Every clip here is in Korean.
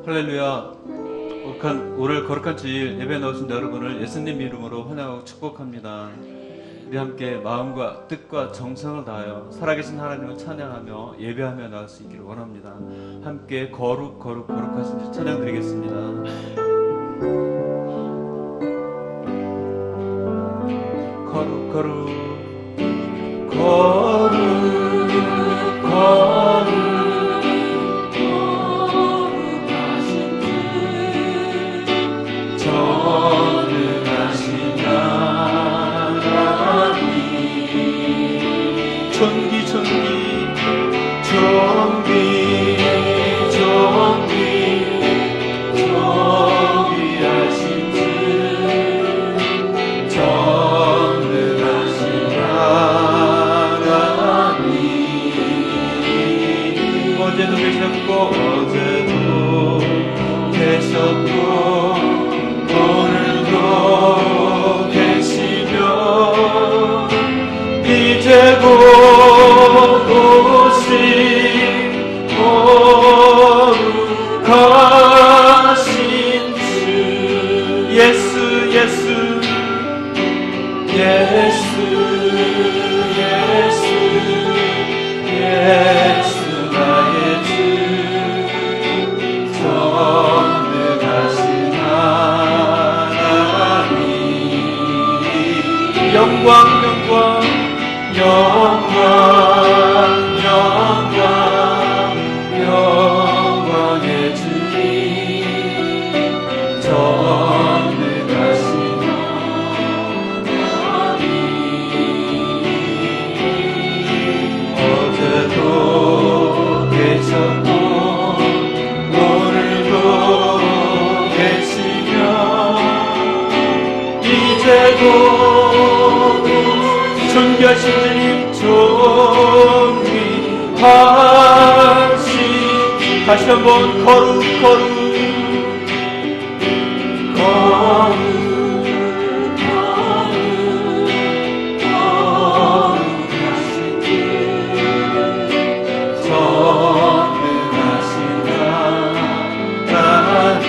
할렐루야. 오늘 거룩한 주일 예배 나오신 여러분을 예수님 이름으로 환영하고 축복합니다. 우리 함께 마음과 뜻과 정성을 다하여 살아계신 하나님을 찬양하며 예배하며 나갈 수 있기를 원합니다. 함께 거룩하신 주 찬양 드리겠습니다. 거룩 어제도 계셨고 오늘도 계시며 이제 곧 오실 거룩하신 주 예수 나의 주 전능하신 하나님 영광의 주님 전능하신 하나님 어제도 계셨고 오늘도 계시며 이제 곧 존귀하신 주님 존귀하신 다시 한번 거룩하신 주 전능하신 하나님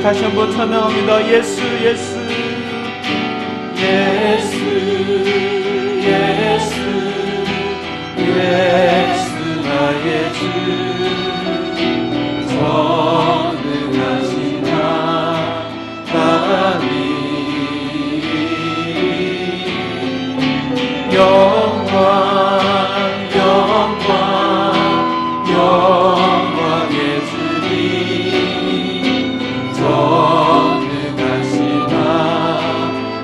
다시 한번 찬양합니다. 예수 나의 주 전능하신 하나님 영광의 주님 전능하신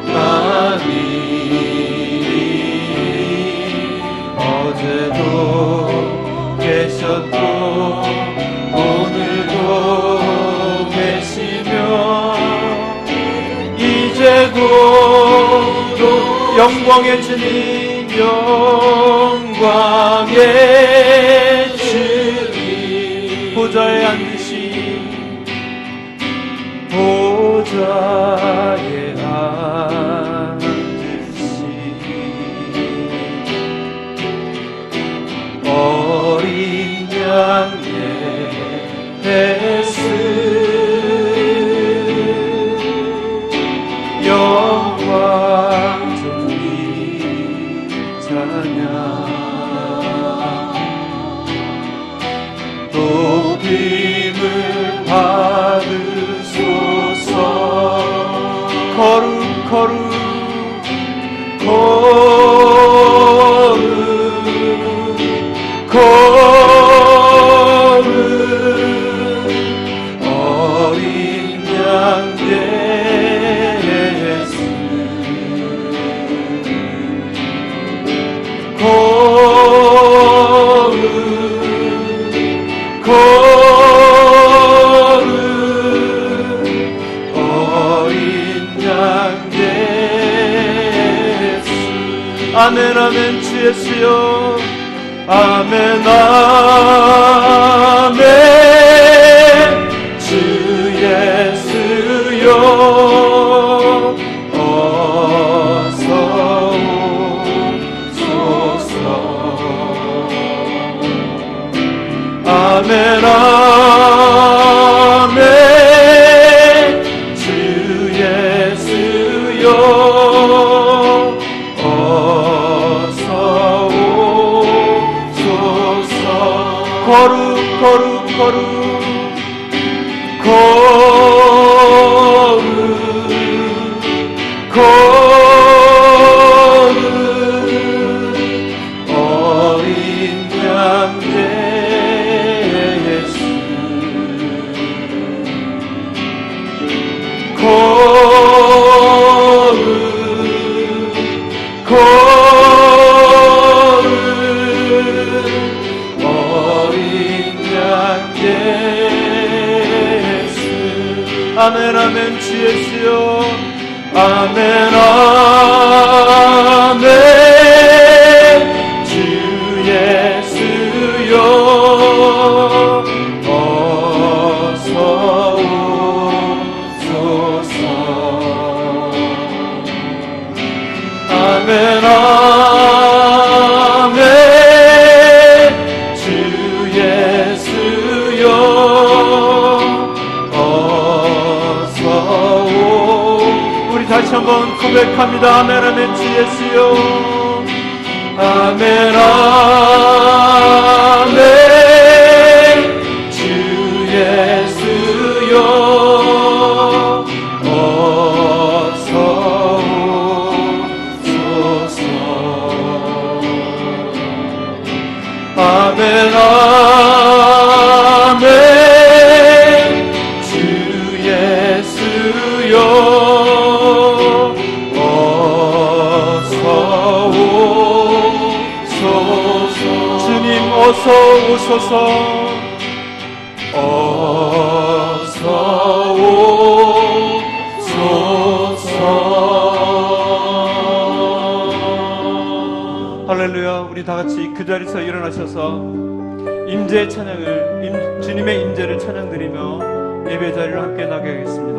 하나님 어제도 계셨고 오늘도 계시며 이제 곧 영광의 주님 영광의 주님 보좌에 앉으신 어린 양의 뱃을 영광 존귀 찬양 높이 거룩 어린 양 예수. 아멘 아멘. 주 예수여. 아멘 아멘. 주 예수여 어서 오소서. 아멘 아멘. 주 예수여 어서 오소서. 거룩 거룩 거룩 거룩 거룩 어린 양 예수. 거룩 거룩 어린 양 예수. 아멘 아멘. 주 예수여. 아멘 아멘. 주 예수여 어서 오소서. 아멘 아멘. 주 예수여 어서 오. 우리 다시 한번 고백합니다. 아멘 아멘. 주 예수여. 아멘 아멘. 주 예수여 어서 오소서. 아멘 아멘. 주 예수여 어서 오소서. 주님 어서 오소서. 어서 오소서. 할렐루야. 우리 다같이 그 자리에서 일어나셔서 임재의 찬양을, 주님의 임재를 찬양드리며 예배 자리를 함께 나가겠습니다.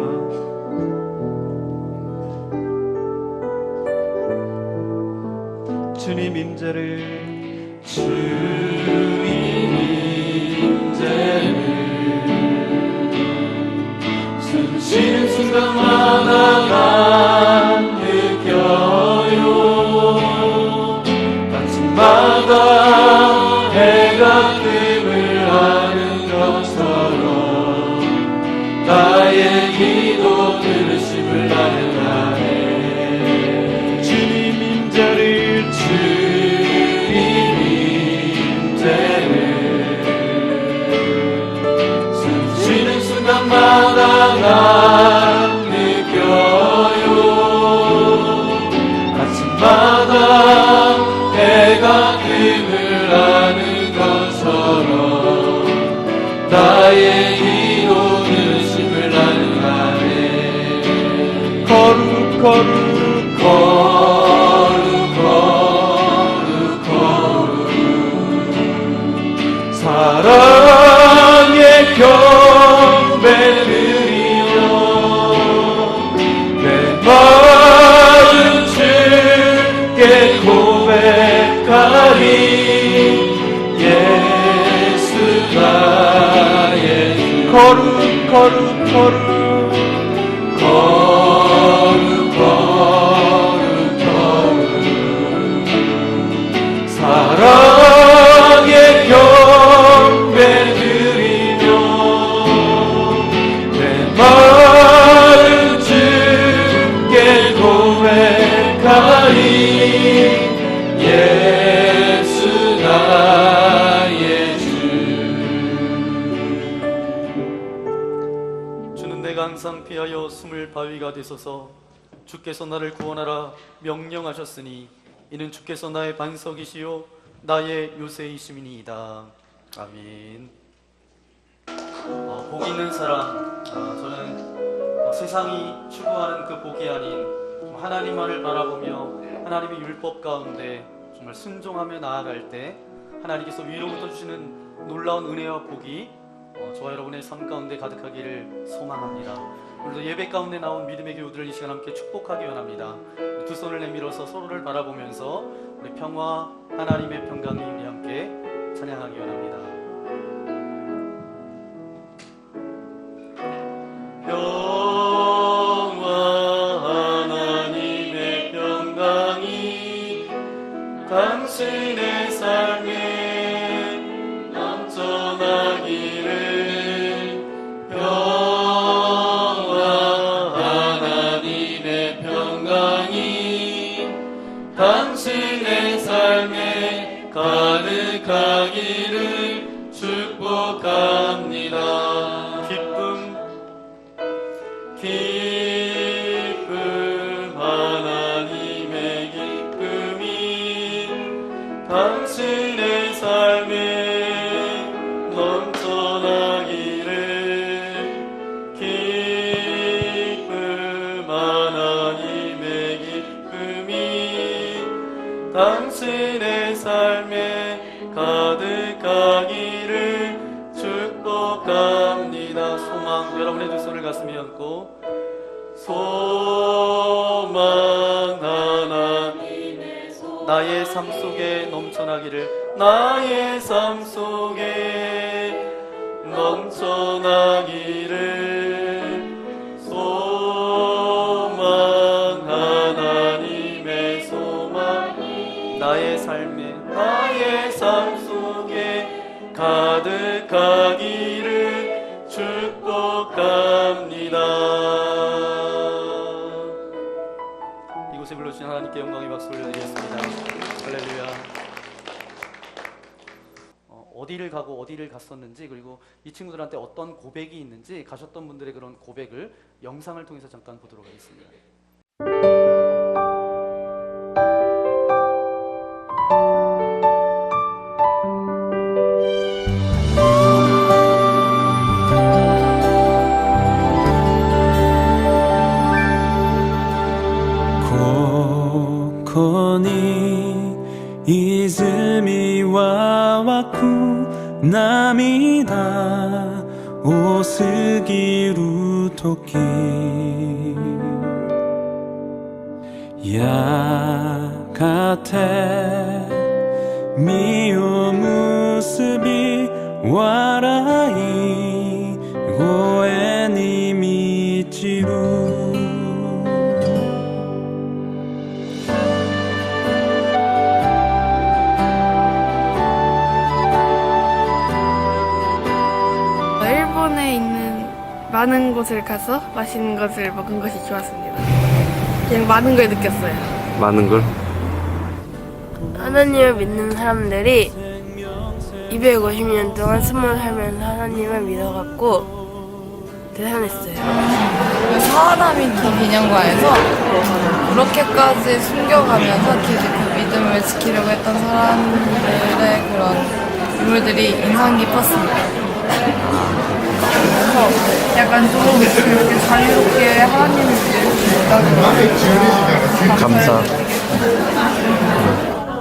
주님 임재를, 주님 임재를 숨쉬는 순간마다 난 느껴요. 아침마다 해가 뜸을 하는 것처럼 나의 기도 들으심을 나는 아네. 주님 임재를, 주님 임재를 숨쉬는 순간마다 난 느껴요. 아침마다 해가 뜸을 하는 것처럼 나의 기도 들으심을 나는 아네. 거룩 거룩 거룩 거룩 거룩 사랑의 경배 드리며 내 마음 주께 고백하리. 예수가 예수. 거룩 거룩 거룩 거룩 거룩 거룩 사랑의 경배 드리며 내 마음 주께 고백하리. 예수 나의 주. 주는 내가 항상 피하여 숨을 바위가 되소서. 주께서 나를 구원하라 명령하셨으니 이는 주께서 나의 반석이시요 나의 요새이심이니이다. 아멘. 복 있는 사람, 저는 세상이 추구하는 그 복이 아닌 하나님만을 바라보며 하나님의 율법 가운데 정말 순종하며 나아갈 때 하나님께서 위로부터 주시는 놀라운 은혜와 복이 저와 여러분의 삶 가운데 가득하기를 소망합니다. 오늘도 예배 가운데 나온 믿음의 교우들을 이 시간 함께 축복하기 원합니다. 두 손을 내밀어서 서로를 바라보면서 우리 평화 하나님의 평강이 우리 함께 찬양하기 원합니다. 평화 하나님의 평강이 당신의 삶에 넘쳐나기를. 평화 하나님의 평강이 당신의 삶에 가득하기를 축복합니다. 기쁨 하나님의 기쁨이 당신의 삶에 넘쳐나기를. 기쁨 하나님의 기쁨이 당신의 삶에 가득하기를 축복합니다. 소망, 여러분의 두 손을 가슴에 얹고 소망 하나님의 나의 삶 속에 넘쳐나기를. 나의 삶 속에 넘쳐나기를. 소망 하나님의 소망 나의 삶 속에 가득하기를 축복합니다. 이곳에 불러주신 하나님께 영광의 박수 올려드리겠습니다. 할렐루야. 어디를 가고 어디를 갔었는지, 그리고 이 친구들한테 어떤 고백이 있는지, 가셨던 분들의 그런 고백을 영상을 통해서 잠깐 보도록 하겠습니다.泉は湧く涙多すぎる時やがて実を結び笑い声に満ちる일본에 있는 많은 곳을 가서 맛있는 것을 먹은 것이 좋았습니다. 그냥 많은 걸 느꼈어요. 많은 걸? 하나님을 믿는 사람들이 250년 동안 숨을 살면서 하나님을 믿어갖고 대단했어요. 사하나미키 기념관에서 그렇게까지 숨겨가면서 계속 그 믿음을 지키려고 했던 사람들의 그런 인물들이 인상 깊었습니다. 그래서 약간 좀 이렇게 자유롭게 하나님을 믿을 수 있다는 감사.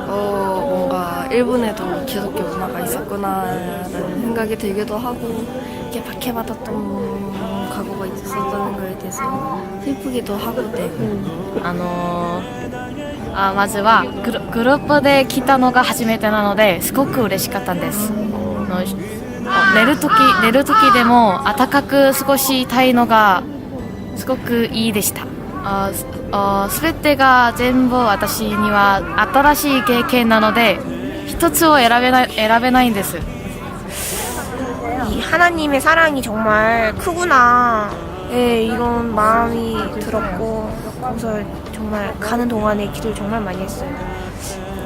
뭔가 일본에도 기독교 문화가 있었구나라는 생각이 들기도 하고 이렇게 박해받았던 과거가 있었다는 거에 대해서 슬프기도 하고 네. まずはグループで来たのが初めてなのですごく嬉しかったんです。寝る時でも暖かく過ごしたいのがすごくいいでした。すべてが全部私には新しい経験なので一つを選べないんです。 이 하나님의 사랑이 정말 크구나. 예, 이런 마음이 들었고 그래서 정말 가는 동안에 기도를 정말 많이 했어요.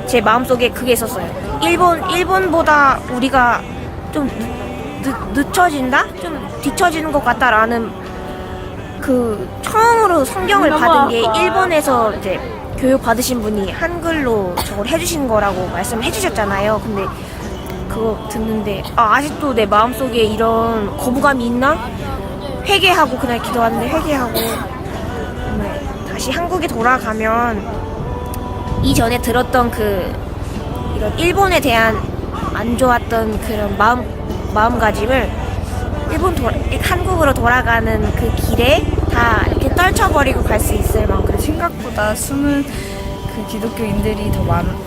제 마음속에 그게 있었어요. 일본보다 우리가 좀 늦춰진다? 좀 뒤처지는 것 같다라는 그 처음으로 성경을 받은 게 일본에서 이제 교육 받으신 분이 한글로 저걸 해주신 거라고 말씀해 주셨잖아요. 근데 그거 듣는데 아직도 내 마음속에 이런 거부감이 있나? 회개하고 그날 기도하는데 회개하고 정말 다시 한국에 돌아가면 이전에 들었던 그 이런 일본에 대한 안 좋았던 그런 마음가짐을 한국으로 돌아가는 그 길에 다 이렇게 떨쳐버리고 갈 수 있을 만큼 생각보다 숨은 그 기독교인들이 더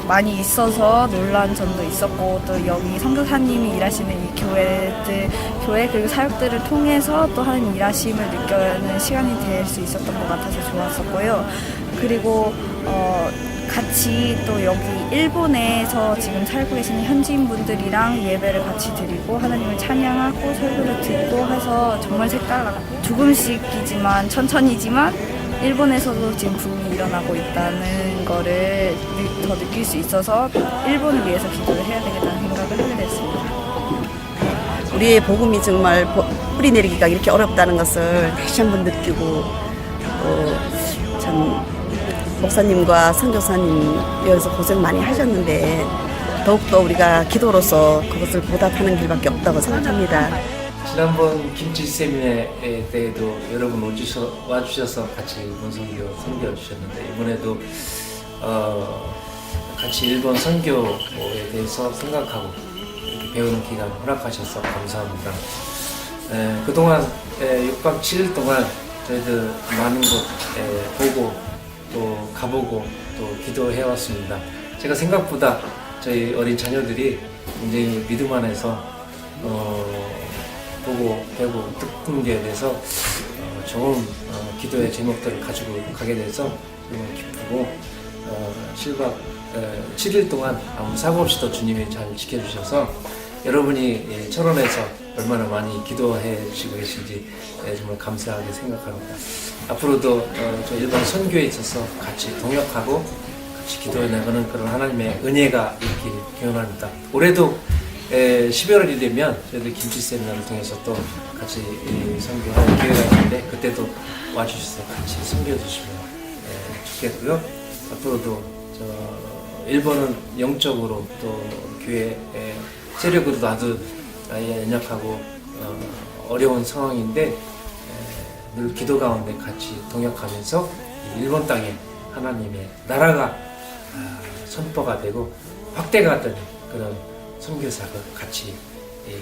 많이 있어서 놀란 점도 있었고, 또 여기 선교사님이 일하시는 이 교회 그리고 사역들을 통해서 또 하나님 일하심을 느끼는 시간이 될 수 있었던 것 같아서 좋았었고요. 그리고 같이 또 여기 일본에서 지금 살고 계시는 현지인분들이랑 예배를 같이 드리고 하나님을 찬양하고 설교를 듣고 해서 정말 색달랐고, 조금씩이지만 천천히지만 일본에서도 지금 부흥이 일어나고 있다는 거를 더 느낄 수 있어서 일본을 위해서 기도를 해야 되겠다는 생각을 하게 됐습니다. 우리의 복음이 정말 뿌리내리기가 이렇게 어렵다는 것을 다시 한번 느끼고, 참 목사님과 선교사님 여기서 고생 많이 하셨는데 더욱더 우리가 기도로서 그것을 보답하는 길밖에 없다고 생각합니다. 지난번 김치 세미나에 때에도 여러분 와주셔서 같이 일본 선교 섬겨주셨는데, 이번에도 같이 일본 선교에 대해서 생각하고 이렇게 배우는 기간 허락하셔서 감사합니다. 그동안 6박 7일 동안 저희들 많은 곳 보고 또 가보고 또 기도해왔습니다. 제가 생각보다 저희 어린 자녀들이 굉장히 믿음 안에서 보고 배우고 듣는 게 대해서 좋은 기도의 제목들을 가지고 가게 돼서 너무 기쁘고, 7박 7일 동안 아무 사고 없이 또 주님이 잘 지켜주셔서 여러분이 철원에서 얼마나 많이 기도해 주시고 계신지 정말 감사하게 생각합니다. 앞으로도 저 일본 선교에 있어서 같이 동역하고 같이 기도해 나가는 그런 하나님의 은혜가 있길 기원합니다. 올해도 12월이 되면 저희들 김치 세미나를 통해서 또 같이 선교하는 기회가 있는데 그때도 와주셔서 같이 섬겨주시면 좋겠고요. 앞으로도 일본은 영적으로 또 교회 세력으로도 아주 연약하고 어려운 상황인데 늘 기도 가운데 같이 동역하면서 일본 땅에 하나님의 나라가 선포가 되고 확대가 되는 그런 선교사가 같이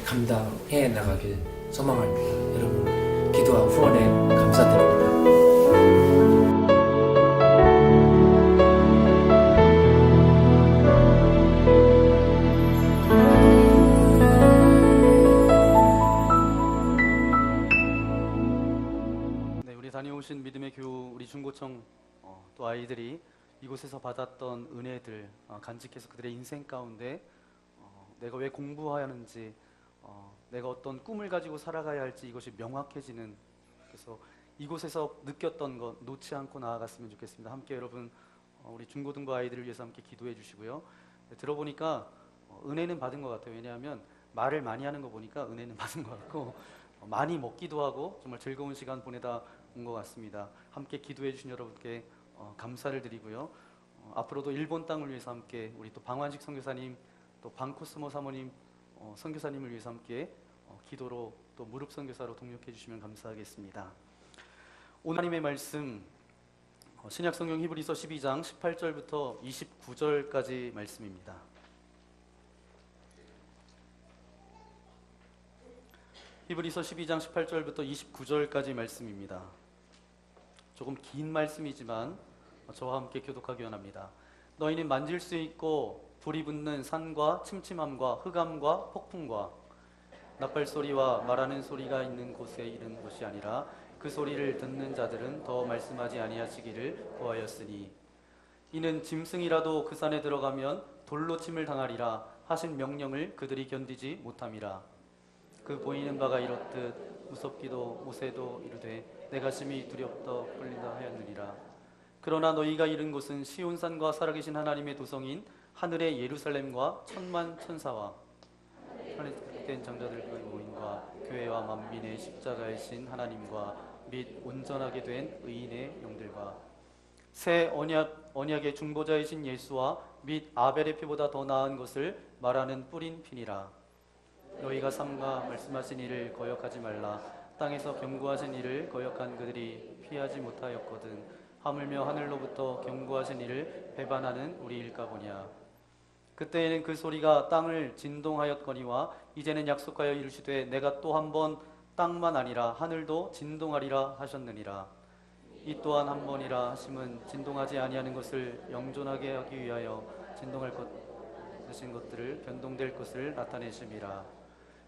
감당해 나가길 소망합니다. 여러분 기도와 후원에 감사드립니다. 네, 우리 다녀오신 믿음의 교우 우리 중고청 또 아이들이 이곳에서 받았던 은혜들 간직해서 그들의 인생 가운데 내가 왜 공부해야 하는지, 내가 어떤 꿈을 가지고 살아가야 할지 이것이 명확해지는, 그래서 이곳에서 느꼈던 것 놓지 않고 나아갔으면 좋겠습니다. 함께 여러분 우리 중고등부 아이들을 위해서 함께 기도해 주시고요. 네, 들어보니까 은혜는 받은 것 같아요. 왜냐하면 말을 많이 하는 거 보니까 은혜는 받은 것 같고 많이 먹기도 하고 정말 즐거운 시간 보내다 온 것 같습니다. 함께 기도해 주신 여러분께 감사를 드리고요. 앞으로도 일본 땅을 위해서 함께 우리 또 방환식 선교사님 또 방코스모 사모님 선교사님을 위해서 함께 기도로 또 무릎 선교사로 동력해 주시면 감사하겠습니다. 오늘 하나님의 말씀 신약 성경 히브리서 12장 18절부터 29절까지 말씀입니다. 히브리서 12장 18절부터 29절까지 말씀입니다. 조금 긴 말씀이지만 저와 함께 교독하기 원합니다. 너희는 만질 수 있고 불이 붙는 산과 침침함과 흑암과 폭풍과 나팔소리와 말하는 소리가 있는 곳에 이른 곳이 아니라 그 소리를 듣는 자들은 더 말씀하지 아니하시기를 구하였으니 이는 짐승이라도 그 산에 들어가면 돌로 침을 당하리라 하신 명령을 그들이 견디지 못함이라. 그 보이는 바가 이렇듯 무섭기도 모세도 이르되 내 가슴이 두렵다 끌린다 하였느니라. 그러나 너희가 이른 곳은 시온산과 살아계신 하나님의 도성인 하늘의 예루살렘과 천만 천사와 하늘에 된 장자들의 모임과 교회와 만민의 십자가의 신 하나님과 및 온전하게 된 의인의 영들과 새 언약의 중보자이신 예수와 및 아벨의 피보다 더 나은 것을 말하는 뿌린 피니라. 너희가 삼가 말씀하신 이를 거역하지 말라. 땅에서 경고하신 이를 거역한 그들이 피하지 못하였거든. 하물며 하늘로부터 경고하신 이를 배반하는 우리일까 보냐. 그때에는 그 소리가 땅을 진동하였거니와 이제는 약속하여 이르시되 내가 또 한 번 땅만 아니라 하늘도 진동하리라 하셨느니라. 이 또한 한 번이라 하심은 진동하지 아니하는 것을 영존하게 하기 위하여 진동할 것 되신 것들을 변동될 것을 나타내심이라.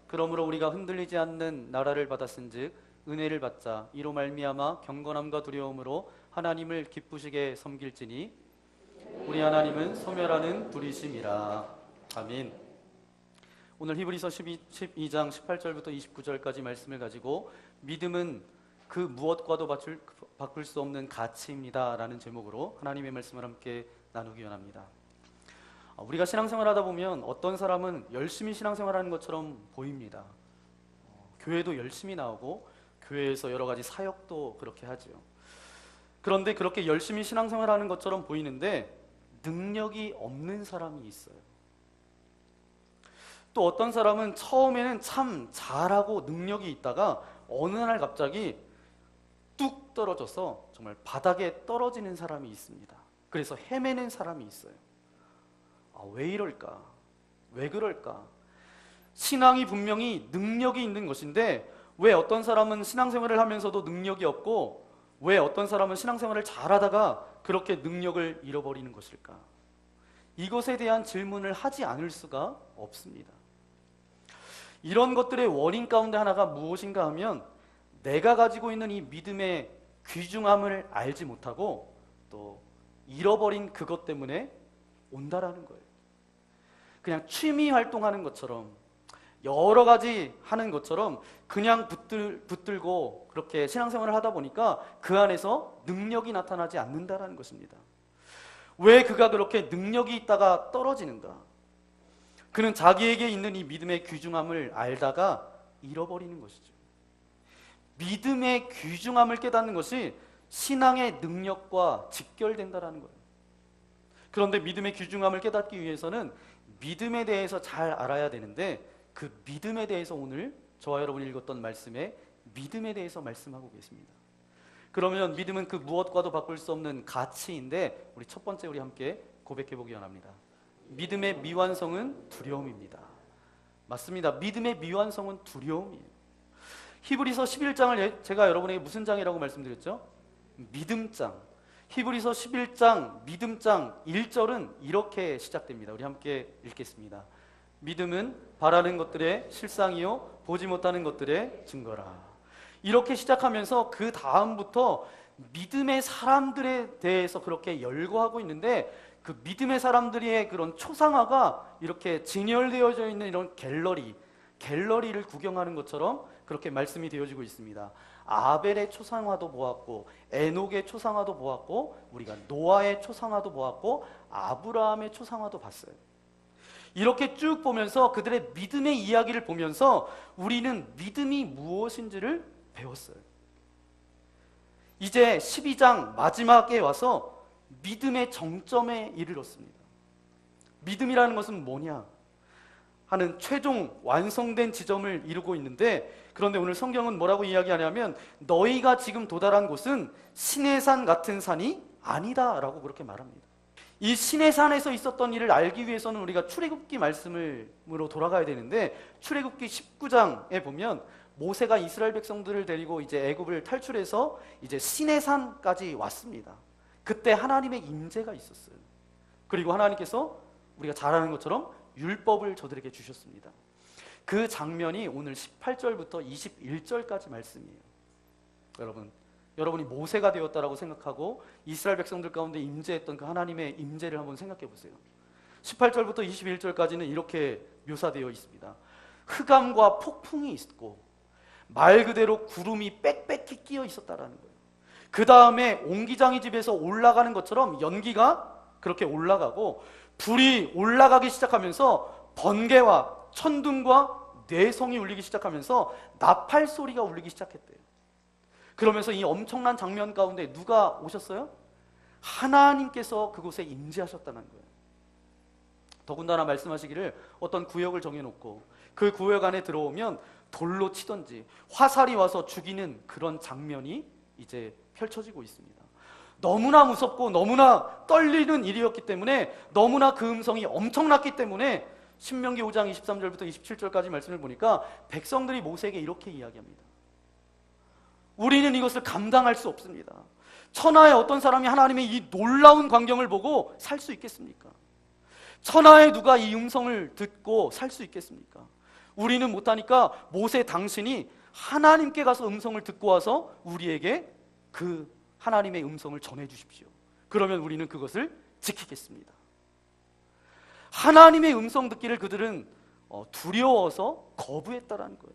그러므로 우리가 흔들리지 않는 나라를 받았은즉 은혜를 받자. 이로 말미암아 경건함과 두려움으로 하나님을 기쁘시게 섬길지니 우리 하나님은 소멸하는 불이심이라. 아멘. 오늘 히브리서 12장 18절부터 29절까지 말씀을 가지고 믿음은 그 무엇과도 바꿀 수 없는 가치입니다 라는 제목으로 하나님의 말씀을 함께 나누기 원합니다. 우리가 신앙생활 하다 보면 어떤 사람은 열심히 신앙생활하는 것처럼 보입니다. 교회도 열심히 나오고 교회에서 여러 가지 사역도 그렇게 하죠. 그런데 그렇게 열심히 신앙생활하는 것처럼 보이는데 능력이 없는 사람이 있어요. 또 어떤 사람은 처음에는 참 잘하고 능력이 있다가 어느 날 갑자기 뚝 떨어져서 정말 바닥에 떨어지는 사람이 있습니다. 그래서 헤매는 사람이 있어요. 왜 이럴까? 왜 그럴까? 신앙이 분명히 능력이 있는 것인데 왜 어떤 사람은 신앙생활을 하면서도 능력이 없고 왜 어떤 사람은 신앙생활을 잘하다가 그렇게 능력을 잃어버리는 것일까? 이것에 대한 질문을 하지 않을 수가 없습니다. 이런 것들의 원인 가운데 하나가 무엇인가 하면 내가 가지고 있는 이 믿음의 귀중함을 알지 못하고 또 잃어버린 그것 때문에 온다라는 거예요. 그냥 취미 활동하는 것처럼 여러 가지 하는 것처럼 그냥 붙들고 그렇게 신앙생활을 하다 보니까 그 안에서 능력이 나타나지 않는다라는 것입니다. 왜 그가 그렇게 능력이 있다가 떨어지는가? 그는 자기에게 있는 이 믿음의 귀중함을 알다가 잃어버리는 것이죠. 믿음의 귀중함을 깨닫는 것이 신앙의 능력과 직결된다라는 거예요. 그런데 믿음의 귀중함을 깨닫기 위해서는 믿음에 대해서 잘 알아야 되는데 그 믿음에 대해서 오늘 저와 여러분이 읽었던 말씀에 믿음에 대해서 말씀하고 계십니다. 그러면 믿음은 그 무엇과도 바꿀 수 없는 가치인데 우리 첫 번째 우리 함께 고백해 보기 원합니다. 믿음의 미완성은 두려움입니다. 맞습니다. 믿음의 미완성은 두려움이에요. 히브리서 11장을 제가 여러분에게 무슨 장이라고 말씀드렸죠? 믿음장. 히브리서 11장 믿음장 1절은 이렇게 시작됩니다. 우리 함께 읽겠습니다. 믿음은 바라는 것들의 실상이요 보지 못하는 것들의 증거라. 이렇게 시작하면서 그 다음부터 믿음의 사람들에 대해서 그렇게 열거하고 있는데 그 믿음의 사람들의 그런 초상화가 이렇게 진열되어져 있는 이런 갤러리를 구경하는 것처럼 그렇게 말씀이 되어지고 있습니다. 아벨의 초상화도 보았고 에녹의 초상화도 보았고 우리가 노아의 초상화도 보았고 아브라함의 초상화도 봤어요. 이렇게 쭉 보면서 그들의 믿음의 이야기를 보면서 우리는 믿음이 무엇인지를 배웠어요. 이제 12장 마지막에 와서 믿음의 정점에 이르렀습니다. 믿음이라는 것은 뭐냐 하는 최종 완성된 지점을 이루고 있는데 그런데 오늘 성경은 뭐라고 이야기하냐면 너희가 지금 도달한 곳은 신의 산 같은 산이 아니다 라고 그렇게 말합니다. 이 신의 산에서 있었던 일을 알기 위해서는 우리가 출애굽기 말씀으로 돌아가야 되는데 출애굽기 19장에 보면 모세가 이스라엘 백성들을 데리고 이제 애굽을 탈출해서 이제 신의 산까지 왔습니다. 그때 하나님의 임재가 있었어요. 그리고 하나님께서 우리가 잘 아는 것처럼 율법을 저들에게 주셨습니다. 그 장면이 오늘 18절부터 21절까지 말씀이에요. 여러분이 모세가 되었다라고 생각하고 이스라엘 백성들 가운데 임재했던 그 하나님의 임재를 한번 생각해 보세요. 18절부터 21절까지는 이렇게 묘사되어 있습니다. 흑암과 폭풍이 있고 말 그대로 구름이 빽빽히 끼어 있었다라는 거예요. 그 다음에 옹기장이 집에서 올라가는 것처럼 연기가 그렇게 올라가고 불이 올라가기 시작하면서 번개와 천둥과 뇌성이 울리기 시작하면서 나팔 소리가 울리기 시작했대요. 그러면서 이 엄청난 장면 가운데 누가 오셨어요? 하나님께서 그곳에 임재하셨다는 거예요. 더군다나 말씀하시기를 어떤 구역을 정해놓고 그 구역 안에 들어오면 돌로 치던지 화살이 와서 죽이는 그런 장면이 이제 펼쳐지고 있습니다. 너무나 무섭고 너무나 떨리는 일이었기 때문에, 너무나 그 음성이 엄청났기 때문에 신명기 5장 23절부터 27절까지 말씀을 보니까 백성들이 모세에게 이렇게 이야기합니다. 우리는 이것을 감당할 수 없습니다. 천하의 어떤 사람이 하나님의 이 놀라운 광경을 보고 살 수 있겠습니까? 천하에 누가 이 음성을 듣고 살 수 있겠습니까? 우리는 못하니까 모세 당신이 하나님께 가서 음성을 듣고 와서 우리에게 그 하나님의 음성을 전해 주십시오. 그러면 우리는 그것을 지키겠습니다. 하나님의 음성 듣기를 그들은 두려워서 거부했다라는 거예요.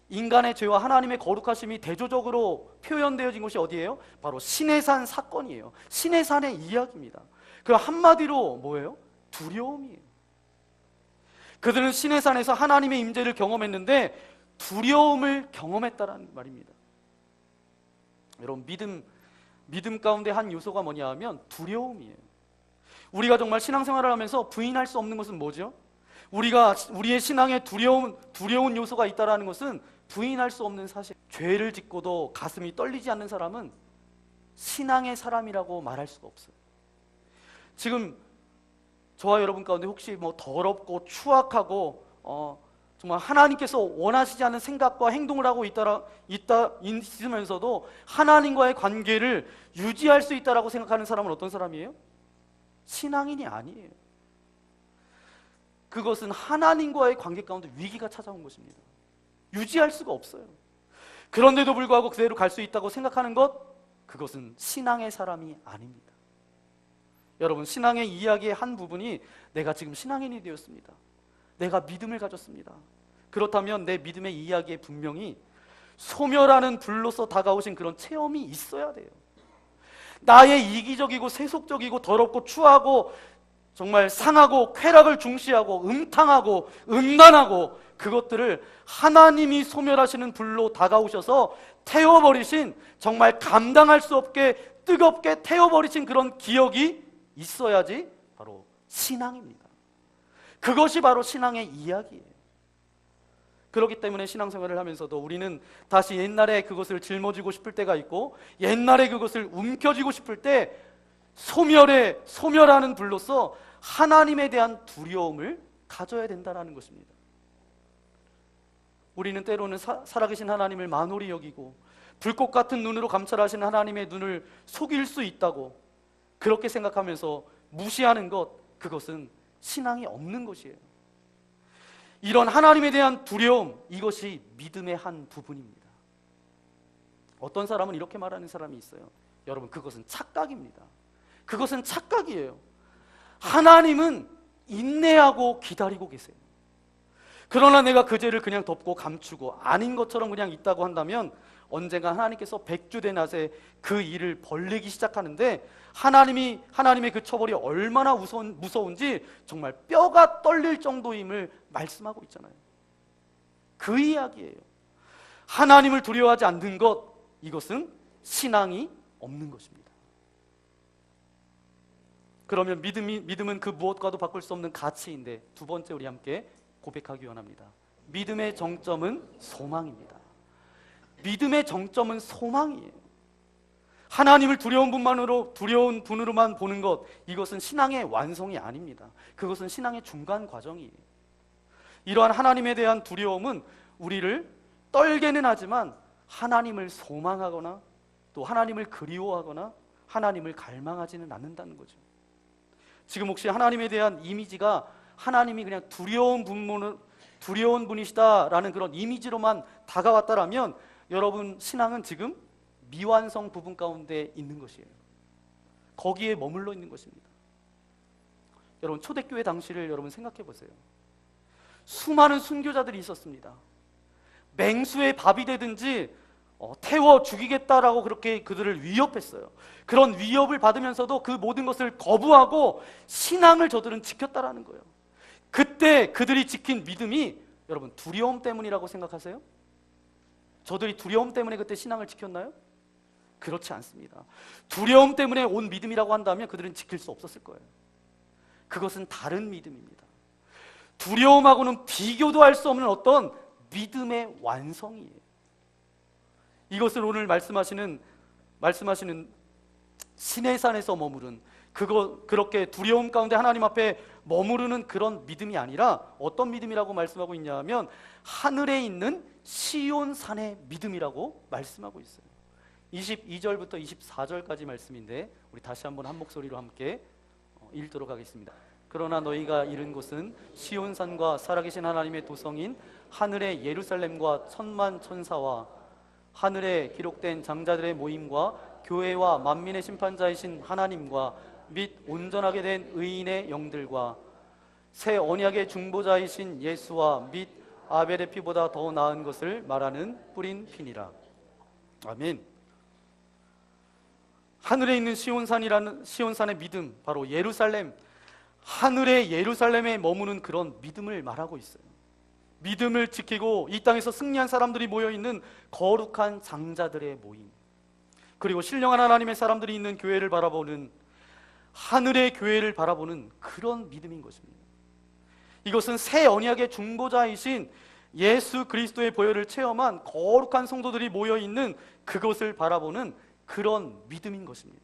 인간의 죄와 하나님의 거룩하심이 대조적으로 표현되어진 곳이 어디예요? 바로 시내산 사건이에요. 시내산의 이야기입니다. 그 한마디로 뭐예요? 두려움이에요. 그들은 시내산에서 하나님의 임재를 경험했는데 두려움을 경험했다는 말입니다. 여러분, 믿음 가운데 한 요소가 뭐냐 하면 두려움이에요. 우리가 정말 신앙생활을 하면서 부인할 수 없는 것은 뭐죠? 우리의 신앙에 두려운 요소가 있다는 것은 부인할 수 없는 사실. 죄를 짓고도 가슴이 떨리지 않는 사람은 신앙의 사람이라고 말할 수가 없어요. 지금 저와 여러분 가운데 혹시 뭐 더럽고 추악하고 정말 하나님께서 원하시지 않는 생각과 행동을 하고 있으면서도 하나님과의 관계를 유지할 수 있다라고 생각하는 사람은 어떤 사람이에요? 신앙인이 아니에요. 그것은 하나님과의 관계 가운데 위기가 찾아온 것입니다. 유지할 수가 없어요. 그런데도 불구하고 그대로 갈 수 있다고 생각하는 것, 그것은 신앙의 사람이 아닙니다. 여러분, 신앙의 이야기의 한 부분이 내가 지금 신앙인이 되었습니다. 내가 믿음을 가졌습니다. 그렇다면 내 믿음의 이야기에 분명히 소멸하는 불로서 다가오신 그런 체험이 있어야 돼요. 나의 이기적이고 세속적이고 더럽고 추하고 정말 상하고 쾌락을 중시하고 음탕하고 음란하고 그것들을 하나님이 소멸하시는 불로 다가오셔서 태워버리신, 정말 감당할 수 없게 뜨겁게 태워버리신 그런 기억이 있어야지 바로 신앙입니다. 그것이 바로 신앙의 이야기예요. 그렇기 때문에 신앙생활을 하면서도 우리는 다시 옛날에 그것을 짊어지고 싶을 때가 있고, 옛날에 그것을 움켜쥐고 싶을 때 소멸하는 불로서 하나님에 대한 두려움을 가져야 된다는 것입니다. 우리는 때로는 살아계신 하나님을 만홀히 여기고 불꽃 같은 눈으로 감찰하시는 하나님의 눈을 속일 수 있다고 그렇게 생각하면서 무시하는 것, 그것은 신앙이 없는 것이에요. 이런 하나님에 대한 두려움, 이것이 믿음의 한 부분입니다. 어떤 사람은 이렇게 말하는 사람이 있어요. 여러분, 그것은 착각입니다. 그것은 착각이에요. 하나님은 인내하고 기다리고 계세요. 그러나 내가 그 죄를 그냥 덮고 감추고 아닌 것처럼 그냥 있다고 한다면 언젠가 하나님께서 백주대 낫에 그 일을 벌리기 시작하는데, 하나님의 그 처벌이 얼마나 무서운지 정말 뼈가 떨릴 정도임을 말씀하고 있잖아요. 그 이야기예요. 하나님을 두려워하지 않는 것, 이것은 신앙이 없는 것입니다. 그러면 믿음은 그 무엇과도 바꿀 수 없는 가치인데, 두 번째 우리 함께 고백하기 원합니다. 믿음의 정점은 소망입니다. 믿음의 정점은 소망이에요. 하나님을 두려운 분으로만 보는 것, 이것은 신앙의 완성이 아닙니다. 그것은 신앙의 중간 과정이에요. 이러한 하나님에 대한 두려움은 우리를 떨게는 하지만 하나님을 소망하거나 또 하나님을 그리워하거나 하나님을 갈망하지는 않는다는 거죠. 지금 혹시 하나님에 대한 이미지가 하나님이 그냥 두려운 분이시다라는 그런 이미지로만 다가왔다라면 여러분 신앙은 지금 미완성 부분 가운데 있는 것이에요. 거기에 머물러 있는 것입니다. 여러분, 초대교회 당시를 여러분 생각해 보세요. 수많은 순교자들이 있었습니다. 맹수의 밥이 되든지 태워 죽이겠다라고 그렇게 그들을 위협했어요. 그런 위협을 받으면서도 그 모든 것을 거부하고 신앙을 저들은 지켰다라는 거예요. 그때 그들이 지킨 믿음이 여러분 두려움 때문이라고 생각하세요? 저들이 두려움 때문에 그때 신앙을 지켰나요? 그렇지 않습니다. 두려움 때문에 온 믿음이라고 한다면 그들은 지킬 수 없었을 거예요. 그것은 다른 믿음입니다. 두려움하고는 비교도 할 수 없는 어떤 믿음의 완성이에요. 이것을 오늘 말씀하시는 신의 산에서 머무른 그렇게 두려움 가운데 하나님 앞에 머무르는 그런 믿음이 아니라 어떤 믿음이라고 말씀하고 있냐면 하늘에 있는 시온 산의 믿음이라고 말씀하고 있어요. 22절부터 24절까지 말씀인데 우리 다시 한번 한 목소리로 함께 읽도록 하겠습니다. 그러나 너희가 이른 곳은 시온산과 살아계신 하나님의 도성인 하늘의 예루살렘과 천만 천사와 하늘에 기록된 장자들의 모임과 교회와 만민의 심판자이신 하나님과 및 온전하게 된 의인의 영들과 새 언약의 중보자이신 예수와 및 아벨의 피보다 더 나은 것을 말하는 뿌린 피니라. 아멘. 하늘에 있는 시온산의 믿음, 바로 예루살렘, 하늘의 예루살렘에 머무는 그런 믿음을 말하고 있어요. 믿음을 지키고 이 땅에서 승리한 사람들이 모여있는 거룩한 장자들의 모임, 그리고 신령한 하나님의 사람들이 있는 교회를 바라보는, 하늘의 교회를 바라보는 그런 믿음인 것입니다. 이것은 새 언약의 중보자이신 예수 그리스도의 보혈을 체험한 거룩한 성도들이 모여있는 그것을 바라보는 그런 믿음인 것입니다.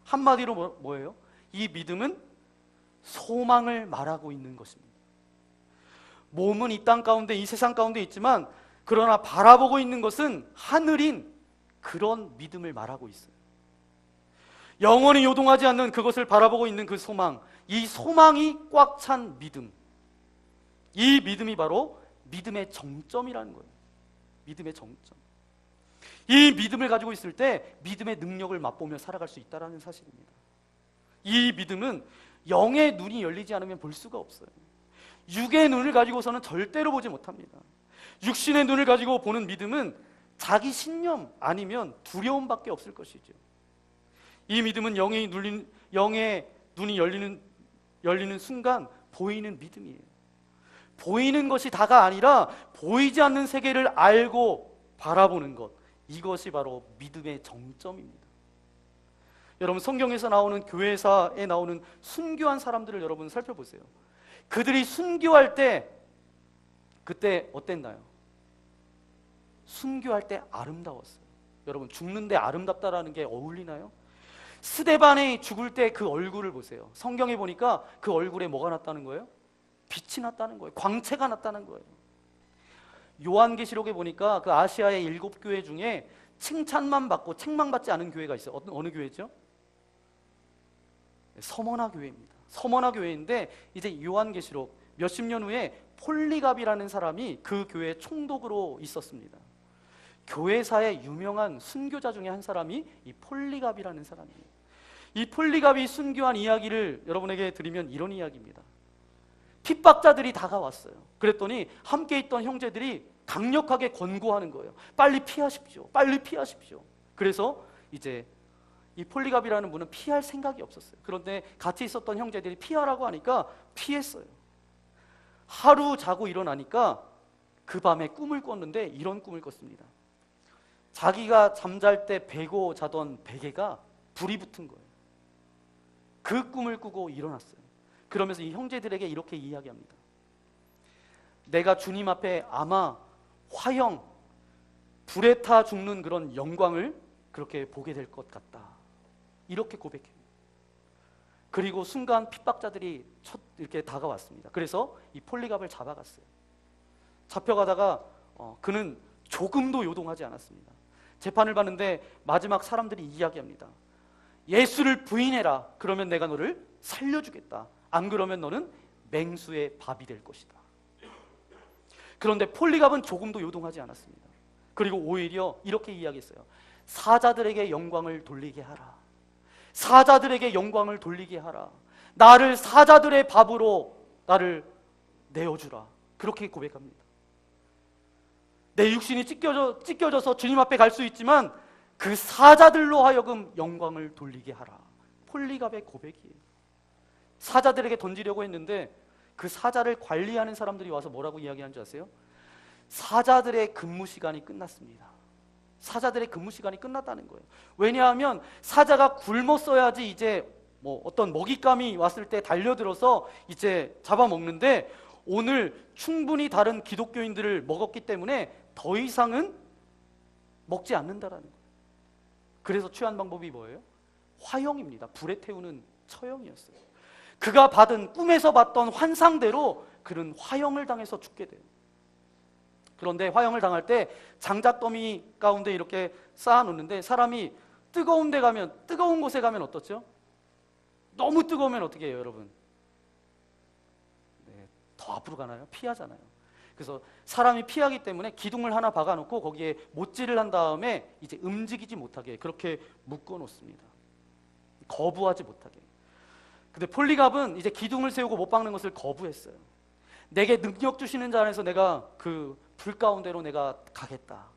한마디로 뭐예요? 이 믿음은 소망을 말하고 있는 것입니다. 몸은 이 땅 가운데, 이 세상 가운데 있지만 그러나 바라보고 있는 것은 하늘인 그런 믿음을 말하고 있어요. 영원히 요동하지 않는 그것을 바라보고 있는 그 소망, 이 소망이 꽉 찬 믿음, 이 믿음이 바로 믿음의 정점이라는 거예요. 믿음의 정점. 이 믿음을 가지고 있을 때 믿음의 능력을 맛보며 살아갈 수 있다는 사실입니다. 이 믿음은 영의 눈이 열리지 않으면 볼 수가 없어요. 육의 눈을 가지고서는 절대로 보지 못합니다. 육신의 눈을 가지고 보는 믿음은 자기 신념 아니면 두려움밖에 없을 것이죠. 이 믿음은 영의 눈이 열리는 순간 보이는 믿음이에요. 보이는 것이 다가 아니라 보이지 않는 세계를 알고 바라보는 것, 이것이 바로 믿음의 정점입니다. 여러분, 성경에서 나오는 교회사에 나오는 순교한 사람들을 여러분 살펴보세요. 그들이 순교할 때 그때 어땠나요? 순교할 때 아름다웠어요. 여러분, 죽는데 아름답다라는 게 어울리나요? 스데반이 죽을 때 그 얼굴을 보세요. 성경에 보니까 그 얼굴에 뭐가 났다는 거예요? 빛이 났다는 거예요. 광채가 났다는 거예요. 요한계시록에 보니까 그 아시아의 7교회 중에 칭찬만 받고 책망받지 않은 교회가 있어요. 어느 교회죠? 서머나 교회입니다. 서머나 교회인데 이제 요한계시록 몇십 년 후에 폴리갑이라는 사람이 그 교회의 총독으로 있었습니다. 교회사의 유명한 순교자 중에 한 사람이 이 폴리갑이라는 사람이에요. 이 폴리갑이 순교한 이야기를 여러분에게 드리면 이런 이야기입니다. 핍박자들이 다가왔어요. 그랬더니 함께 있던 형제들이 강력하게 권고하는 거예요. 빨리 피하십시오. 빨리 피하십시오. 그래서 이제 이 폴리갑이라는 분은 피할 생각이 없었어요. 그런데 같이 있었던 형제들이 피하라고 하니까 피했어요. 하루 자고 일어나니까 그 밤에 꿈을 꿨는데 이런 꿈을 꿨습니다. 자기가 잠잘 때 베고 자던 베개가 불이 붙은 거예요. 그 꿈을 꾸고 일어났어요. 그러면서 이 형제들에게 이렇게 이야기합니다. 내가 주님 앞에 아마 화형, 불에 타 죽는 그런 영광을 그렇게 보게 될 것 같다. 이렇게 고백해요. 그리고 순간 핍박자들이 이렇게 다가왔습니다. 그래서 이 폴리갑을 잡아갔어요. 잡혀가다가 그는 조금도 요동하지 않았습니다. 재판을 받는데 마지막 사람들이 이야기합니다. 예수를 부인해라. 그러면 내가 너를 살려주겠다. 안 그러면 너는 맹수의 밥이 될 것이다. 그런데 폴리갑은 조금도 요동하지 않았습니다. 그리고 오히려 이렇게 이야기했어요. 사자들에게 영광을 돌리게 하라. 사자들에게 영광을 돌리게 하라. 나를 사자들의 밥으로 나를 내어주라. 그렇게 고백합니다. 내 육신이 찢겨져서 주님 앞에 갈 수 있지만 그 사자들로 하여금 영광을 돌리게 하라. 폴리갑의 고백이에요. 사자들에게 던지려고 했는데 그 사자를 관리하는 사람들이 와서 뭐라고 이야기하는 줄 아세요? 사자들의 근무 시간이 끝났습니다. 사자들의 근무 시간이 끝났다는 거예요. 왜냐하면 사자가 굶었어야지 이제 뭐 어떤 먹잇감이 왔을 때 달려들어서 이제 잡아먹는데, 오늘 충분히 다른 기독교인들을 먹었기 때문에 더 이상은 먹지 않는다라는 거예요. 그래서 취한 방법이 뭐예요? 화형입니다. 불에 태우는 처형이었어요. 그가 받은, 꿈에서 봤던 환상대로 그는 화형을 당해서 죽게 돼요. 그런데 화형을 당할 때 장작더미 가운데 이렇게 쌓아놓는데, 사람이 뜨거운 데 가면, 뜨거운 곳에 가면 어떻죠? 너무 뜨거우면 어떻게 해요, 여러분? 네, 더 앞으로 가나요? 피하잖아요. 그래서 사람이 피하기 때문에 기둥을 하나 박아놓고 거기에 못질을 한 다음에 이제 움직이지 못하게 그렇게 묶어놓습니다. 거부하지 못하게. 근데 폴리갑은 이제 기둥을 세우고 못 박는 것을 거부했어요. 내게 능력 주시는 자 안에서 내가 그 불 가운데로 내가 가겠다.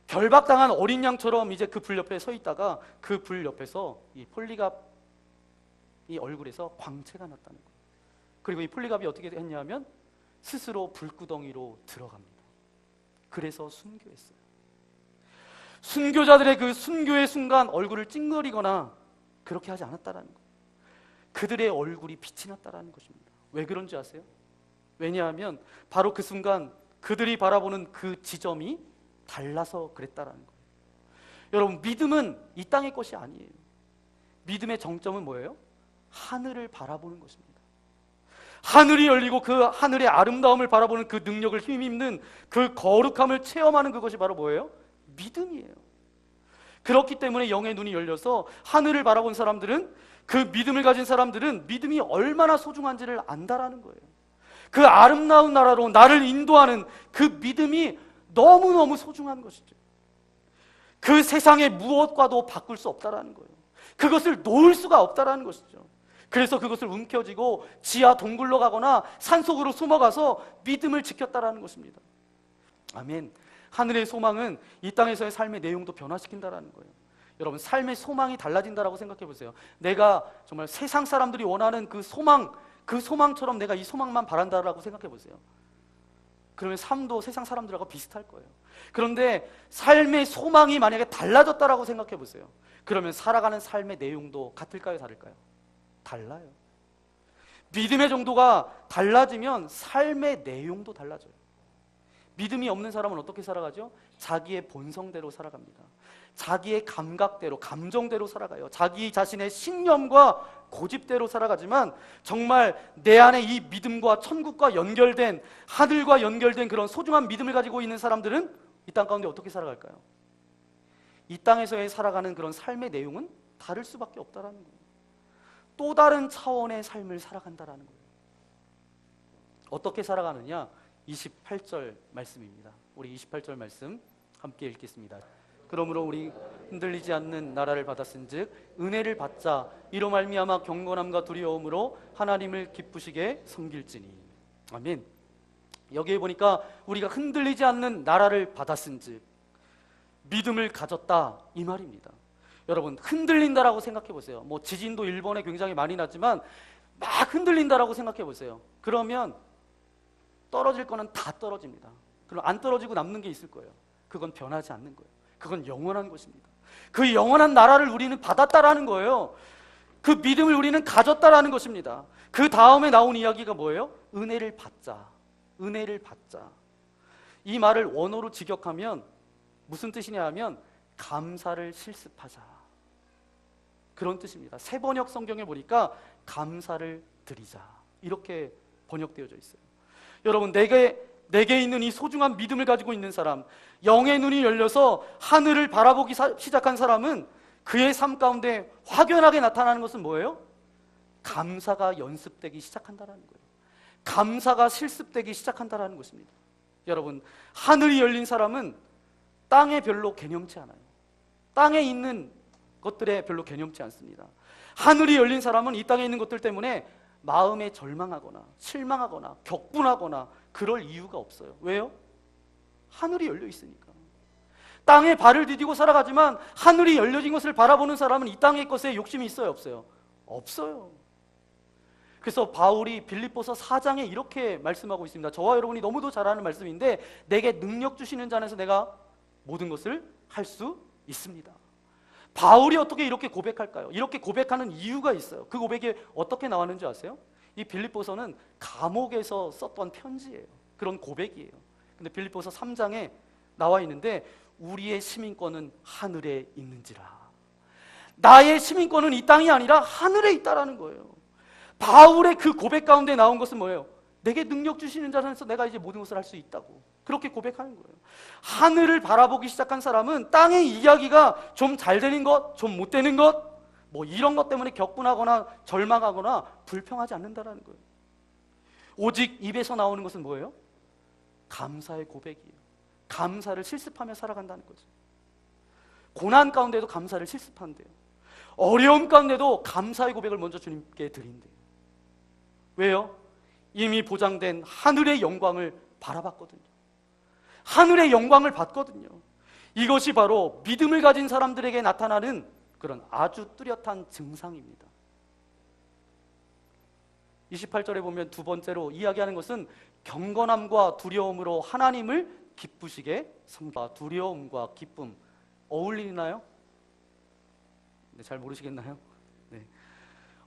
결박당한 어린 양처럼 이제 그 불 옆에 서 있다가 그 불 옆에서 이 폴리갑 이 얼굴에서 광채가 났다는 거예요. 그리고 이 폴리갑이 어떻게 했냐면 스스로 불구덩이로 들어갑니다. 그래서 순교했어요. 순교자들의 그 순교의 순간 얼굴을 찡그리거나 그렇게 하지 않았다라는 거예요. 그들의 얼굴이 빛이 났다라는 것입니다. 왜 그런지 아세요? 왜냐하면 바로 그 순간 그들이 바라보는 그 지점이 달라서 그랬다라는 거예요. 여러분, 믿음은 이 땅의 것이 아니에요. 믿음의 정점은 뭐예요? 하늘을 바라보는 것입니다. 하늘이 열리고 그 하늘의 아름다움을 바라보는 그 능력을 힘입는 그 거룩함을 체험하는 그것이 바로 뭐예요? 믿음이에요. 그렇기 때문에 영의 눈이 열려서 하늘을 바라본 사람들은, 그 믿음을 가진 사람들은 믿음이 얼마나 소중한지를 안다라는 거예요. 그 아름다운 나라로 나를 인도하는 그 믿음이 너무너무 소중한 것이죠. 그 세상의 무엇과도 바꿀 수 없다라는 거예요. 그것을 놓을 수가 없다라는 것이죠. 그래서 그것을 움켜쥐고 지하 동굴로 가거나 산속으로 숨어가서 믿음을 지켰다라는 것입니다. 아멘. 하늘의 소망은 이 땅에서의 삶의 내용도 변화시킨다라는 거예요. 여러분, 삶의 소망이 달라진다라고 생각해 보세요. 내가 정말 세상 사람들이 원하는 그 소망처럼 내가 이 소망만 바란다라고 생각해 보세요. 그러면 삶도 세상 사람들하고 비슷할 거예요. 그런데 삶의 소망이 만약에 달라졌다라고 생각해 보세요. 그러면 살아가는 삶의 내용도 같을까요, 다를까요? 달라요. 믿음의 정도가 달라지면 삶의 내용도 달라져요. 믿음이 없는 사람은 어떻게 살아가죠? 자기의 본성대로 살아갑니다. 자기의 감각대로, 감정대로 살아가요. 자기 자신의 신념과 고집대로 살아가지만, 정말 내 안에 이 믿음과 천국과 연결된, 하늘과 연결된 그런 소중한 믿음을 가지고 있는 사람들은 이 땅 가운데 어떻게 살아갈까요? 이 땅에서의 살아가는 그런 삶의 내용은 다를 수밖에 없다라는 거예요. 또 다른 차원의 삶을 살아간다라는 거예요. 어떻게 살아가느냐? 28절 말씀입니다. 우리 28절 말씀 함께 읽겠습니다. 그러므로 우리 흔들리지 않는 나라를 받았은즉 은혜를 받자. 이로 말미암아 경건함과 두려움으로 하나님을 기쁘시게 섬길지니. 아멘. 여기에 보니까 우리가 흔들리지 않는 나라를 받았은즉 믿음을 가졌다, 이 말입니다. 여러분, 흔들린다라고 생각해 보세요. 뭐 지진도 일본에 굉장히 많이 났지만 막 흔들린다라고 생각해 보세요. 그러면 떨어질 거는 다 떨어집니다. 그럼 안 떨어지고 남는 게 있을 거예요. 그건 변하지 않는 거예요. 그건 영원한 것입니다. 그 영원한 나라를 우리는 받았다라는 거예요. 그 믿음을 우리는 가졌다라는 것입니다. 그 다음에 나온 이야기가 뭐예요? 은혜를 받자. 은혜를 받자. 이 말을 원어로 직역하면 무슨 뜻이냐 하면 감사를 실습하자, 그런 뜻입니다. 새번역 성경에 보니까 감사를 드리자, 이렇게 번역되어져 있어요. 여러분, 내게 있는 이 소중한 믿음을 가지고 있는 사람, 영의 눈이 열려서 하늘을 바라보기 시작한 사람은 그의 삶 가운데 확연하게 나타나는 것은 뭐예요? 감사가 연습되기 시작한다는 거예요. 감사가 실습되기 시작한다는 것입니다. 여러분, 하늘이 열린 사람은 땅에 별로 개념치 않아요. 땅에 있는 것들에 별로 개념치 않습니다. 하늘이 열린 사람은 이 땅에 있는 것들 때문에 마음에 절망하거나 실망하거나 격분하거나 그럴 이유가 없어요. 왜요? 하늘이 열려 있으니까. 땅에 발을 디디고 살아가지만 하늘이 열려진 것을 바라보는 사람은 이 땅의 것에 욕심이 있어요, 없어요? 없어요. 그래서 바울이 빌립보서 4장에 이렇게 말씀하고 있습니다. 저와 여러분이 너무도 잘 아는 말씀인데, 내게 능력 주시는 자 안에서 내가 모든 것을 할 수 있습니다. 바울이 어떻게 이렇게 고백할까요? 이렇게 고백하는 이유가 있어요. 그 고백이 어떻게 나왔는지 아세요? 이 빌립보서는 감옥에서 썼던 편지예요. 그런 고백이에요. 근데 빌립보서 3장에 나와 있는데 우리의 시민권은 하늘에 있는지라. 나의 시민권은 이 땅이 아니라 하늘에 있다라는 거예요. 바울의 그 고백 가운데 나온 것은 뭐예요? 내게 능력 주시는 자 안에서 내가 이제 모든 것을 할 수 있다고 그렇게 고백하는 거예요. 하늘을 바라보기 시작한 사람은 땅의 이야기가 좀 잘 되는 것, 좀 못 되는 것, 뭐 이런 것 때문에 격분하거나 절망하거나 불평하지 않는다라는 거예요. 오직 입에서 나오는 것은 뭐예요? 감사의 고백이에요. 감사를 실습하며 살아간다는 거죠. 고난 가운데도 감사를 실습한대요. 어려움 가운데도 감사의 고백을 먼저 주님께 드린대요. 왜요? 이미 보장된 하늘의 영광을 바라봤거든요. 하늘의 영광을 봤거든요. 이것이 바로 믿음을 가진 사람들에게 나타나는 그런 아주 뚜렷한 증상입니다. 28절에 보면 두 번째로 이야기하는 것은 경건함과 두려움으로 하나님을 기쁘시게 섬기다. 두려움과 기쁨 어울리나요? 네, 잘 모르시겠나요? 네.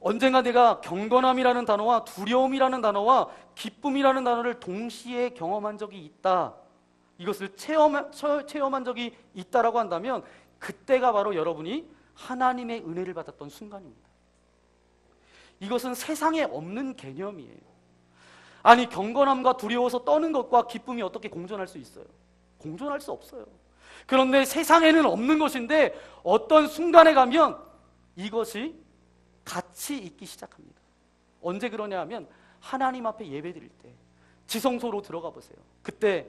언젠가 내가 경건함이라는 단어와 두려움이라는 단어와 기쁨이라는 단어를 동시에 경험한 적이 있다. 이것을 체험한 적이 있다라고 한다면 그때가 바로 여러분이 하나님의 은혜를 받았던 순간입니다. 이것은 세상에 없는 개념이에요. 아니, 경건함과 두려워서 떠는 것과 기쁨이 어떻게 공존할 수 있어요? 공존할 수 없어요. 그런데 세상에는 없는 것인데 어떤 순간에 가면 이것이 같이 있기 시작합니다. 언제 그러냐 하면 하나님 앞에 예배드릴 때 지성소로 들어가 보세요. 그때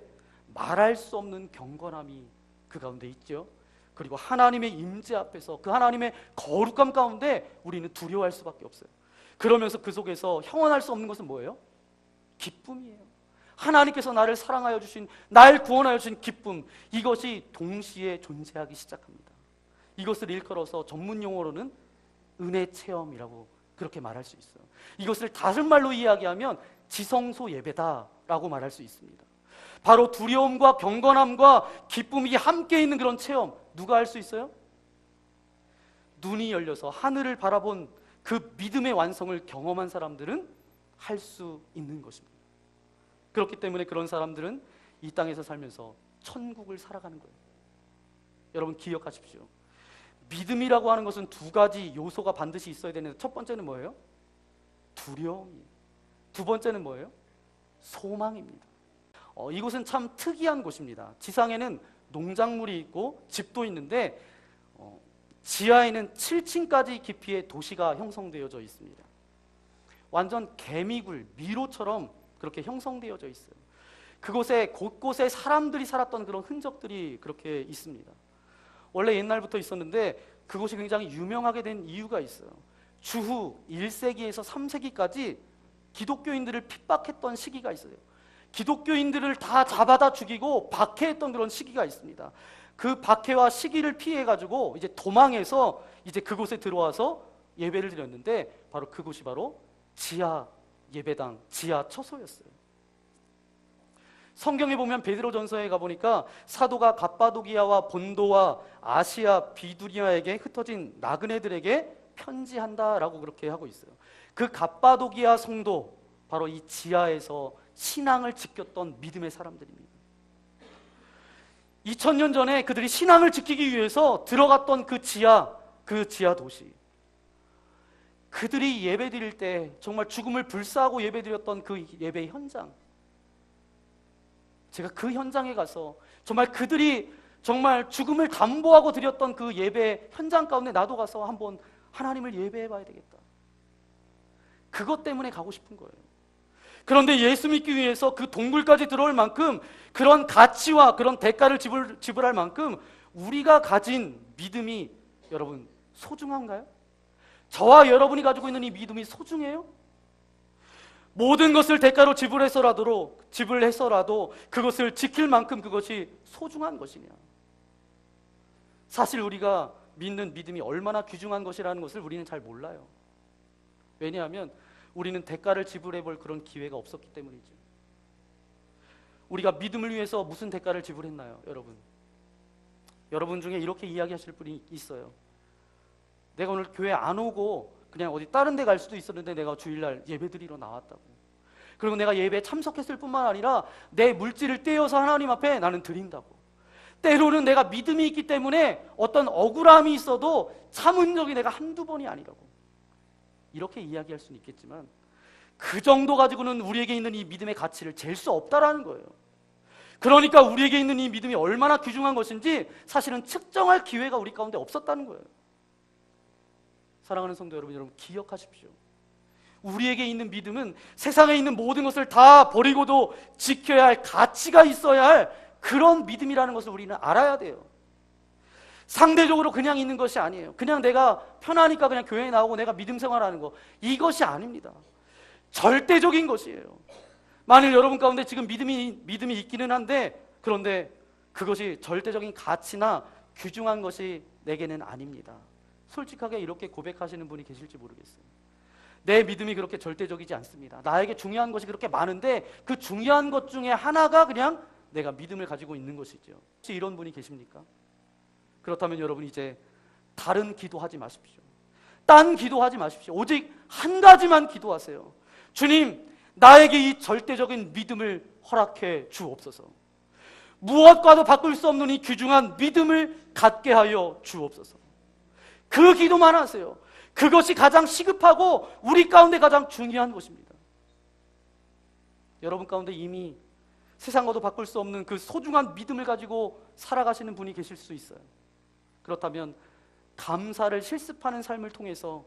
말할 수 없는 경건함이 그 가운데 있죠. 그리고 하나님의 임재 앞에서 그 하나님의 거룩함 가운데 우리는 두려워할 수밖에 없어요. 그러면서 그 속에서 형언할 수 없는 것은 뭐예요? 기쁨이에요. 하나님께서 나를 사랑하여 주신, 날 구원하여 주신 기쁨, 이것이 동시에 존재하기 시작합니다. 이것을 일컬어서 전문 용어로는 은혜 체험이라고 그렇게 말할 수 있어요. 이것을 다른 말로 이야기하면 지성소 예배다라고 말할 수 있습니다. 바로 두려움과 경건함과 기쁨이 함께 있는 그런 체험, 누가 할 수 있어요? 눈이 열려서 하늘을 바라본 그 믿음의 완성을 경험한 사람들은 할 수 있는 것입니다. 그렇기 때문에 그런 사람들은 이 땅에서 살면서 천국을 살아가는 거예요. 여러분 기억하십시오. 믿음이라고 하는 것은 두 가지 요소가 반드시 있어야 되는데, 첫 번째는 뭐예요? 두려움이에요. 두 번째는 뭐예요? 소망입니다. 이곳은 참 특이한 곳입니다. 지상에는 농작물이 있고 집도 있는데 지하에는 7층까지 깊이의 도시가 형성되어져 있습니다. 완전 개미굴, 미로처럼 그렇게 형성되어져 있어요. 그곳에 곳곳에 사람들이 살았던 그런 흔적들이 그렇게 있습니다. 원래 옛날부터 있었는데 그곳이 굉장히 유명하게 된 이유가 있어요. 주후 1세기에서 3세기까지 기독교인들을 핍박했던 시기가 있어요. 기독교인들을 다 잡아다 죽이고 박해했던 그런 시기가 있습니다. 그 박해와 시기를 피해가지고 이제 도망해서 이제 그곳에 들어와서 예배를 드렸는데 바로 그곳이 바로 지하 예배당, 지하 처소였어요. 성경에 보면 베드로전서에 가보니까 사도가 갑바도기아와 본도와 아시아 비두리아에게 흩어진 나그네들에게 편지한다라고 그렇게 하고 있어요. 그 갑바도기아 성도, 바로 이 지하에서 신앙을 지켰던 믿음의 사람들입니다. 2000년 전에 그들이 신앙을 지키기 위해서 들어갔던 그 지하 도시, 그들이 예배드릴 때 정말 죽음을 불사하고 예배드렸던 그 예배 현장, 제가 그 현장에 가서 정말 그들이 정말 죽음을 담보하고 드렸던 그 예배 현장 가운데 나도 가서 한번 하나님을 예배해 봐야 되겠다. 그것 때문에 가고 싶은 거예요. 그런데 예수 믿기 위해서 그 동굴까지 들어올 만큼 그런 가치와 그런 대가를 지불할 만큼 우리가 가진 믿음이 여러분 소중한가요? 저와 여러분이 가지고 있는 이 믿음이 소중해요? 모든 것을 대가로 지불해서라도 그것을 지킬 만큼 그것이 소중한 것이냐? 사실 우리가 믿는 믿음이 얼마나 귀중한 것이라는 것을 우리는 잘 몰라요. 왜냐하면 우리는 대가를 지불해 볼 그런 기회가 없었기 때문이죠. 우리가 믿음을 위해서 무슨 대가를 지불했나요, 여러분? 여러분 중에 이렇게 이야기하실 분이 있어요. 내가 오늘 교회 안 오고 그냥 어디 다른 데 갈 수도 있었는데 내가 주일날 예배 드리러 나왔다고. 그리고 내가 예배에 참석했을 뿐만 아니라 내 물질을 떼어서 하나님 앞에 나는 드린다고. 때로는 내가 믿음이 있기 때문에 어떤 억울함이 있어도 참은 적이 내가 한두 번이 아니라고. 이렇게 이야기할 수는 있겠지만 그 정도 가지고는 우리에게 있는 이 믿음의 가치를 잴 수 없다라는 거예요. 그러니까 우리에게 있는 이 믿음이 얼마나 귀중한 것인지 사실은 측정할 기회가 우리 가운데 없었다는 거예요. 사랑하는 성도 여러분 기억하십시오. 우리에게 있는 믿음은 세상에 있는 모든 것을 다 버리고도 지켜야 할 가치가 있어야 할 그런 믿음이라는 것을 우리는 알아야 돼요. 상대적으로 그냥 있는 것이 아니에요. 그냥 내가 편하니까 그냥 교회에 나오고 내가 믿음 생활하는 거, 이것이 아닙니다. 절대적인 것이에요. 만일 여러분 가운데 지금 믿음이 있기는 한데, 그런데 그것이 절대적인 가치나 귀중한 것이 내게는 아닙니다. 솔직하게 이렇게 고백하시는 분이 계실지 모르겠어요. 내 믿음이 그렇게 절대적이지 않습니다. 나에게 중요한 것이 그렇게 많은데 그 중요한 것 중에 하나가 그냥 내가 믿음을 가지고 있는 것이죠. 혹시 이런 분이 계십니까? 그렇다면 여러분 이제 다른 기도하지 마십시오. 딴 기도하지 마십시오. 오직 한 가지만 기도하세요. 주님, 나에게 이 절대적인 믿음을 허락해 주옵소서. 무엇과도 바꿀 수 없는 이 귀중한 믿음을 갖게 하여 주옵소서. 그 기도만 하세요. 그것이 가장 시급하고 우리 가운데 가장 중요한 것입니다. 여러분 가운데 이미 세상과도 바꿀 수 없는 그 소중한 믿음을 가지고 살아가시는 분이 계실 수 있어요. 그렇다면 감사를 실습하는 삶을 통해서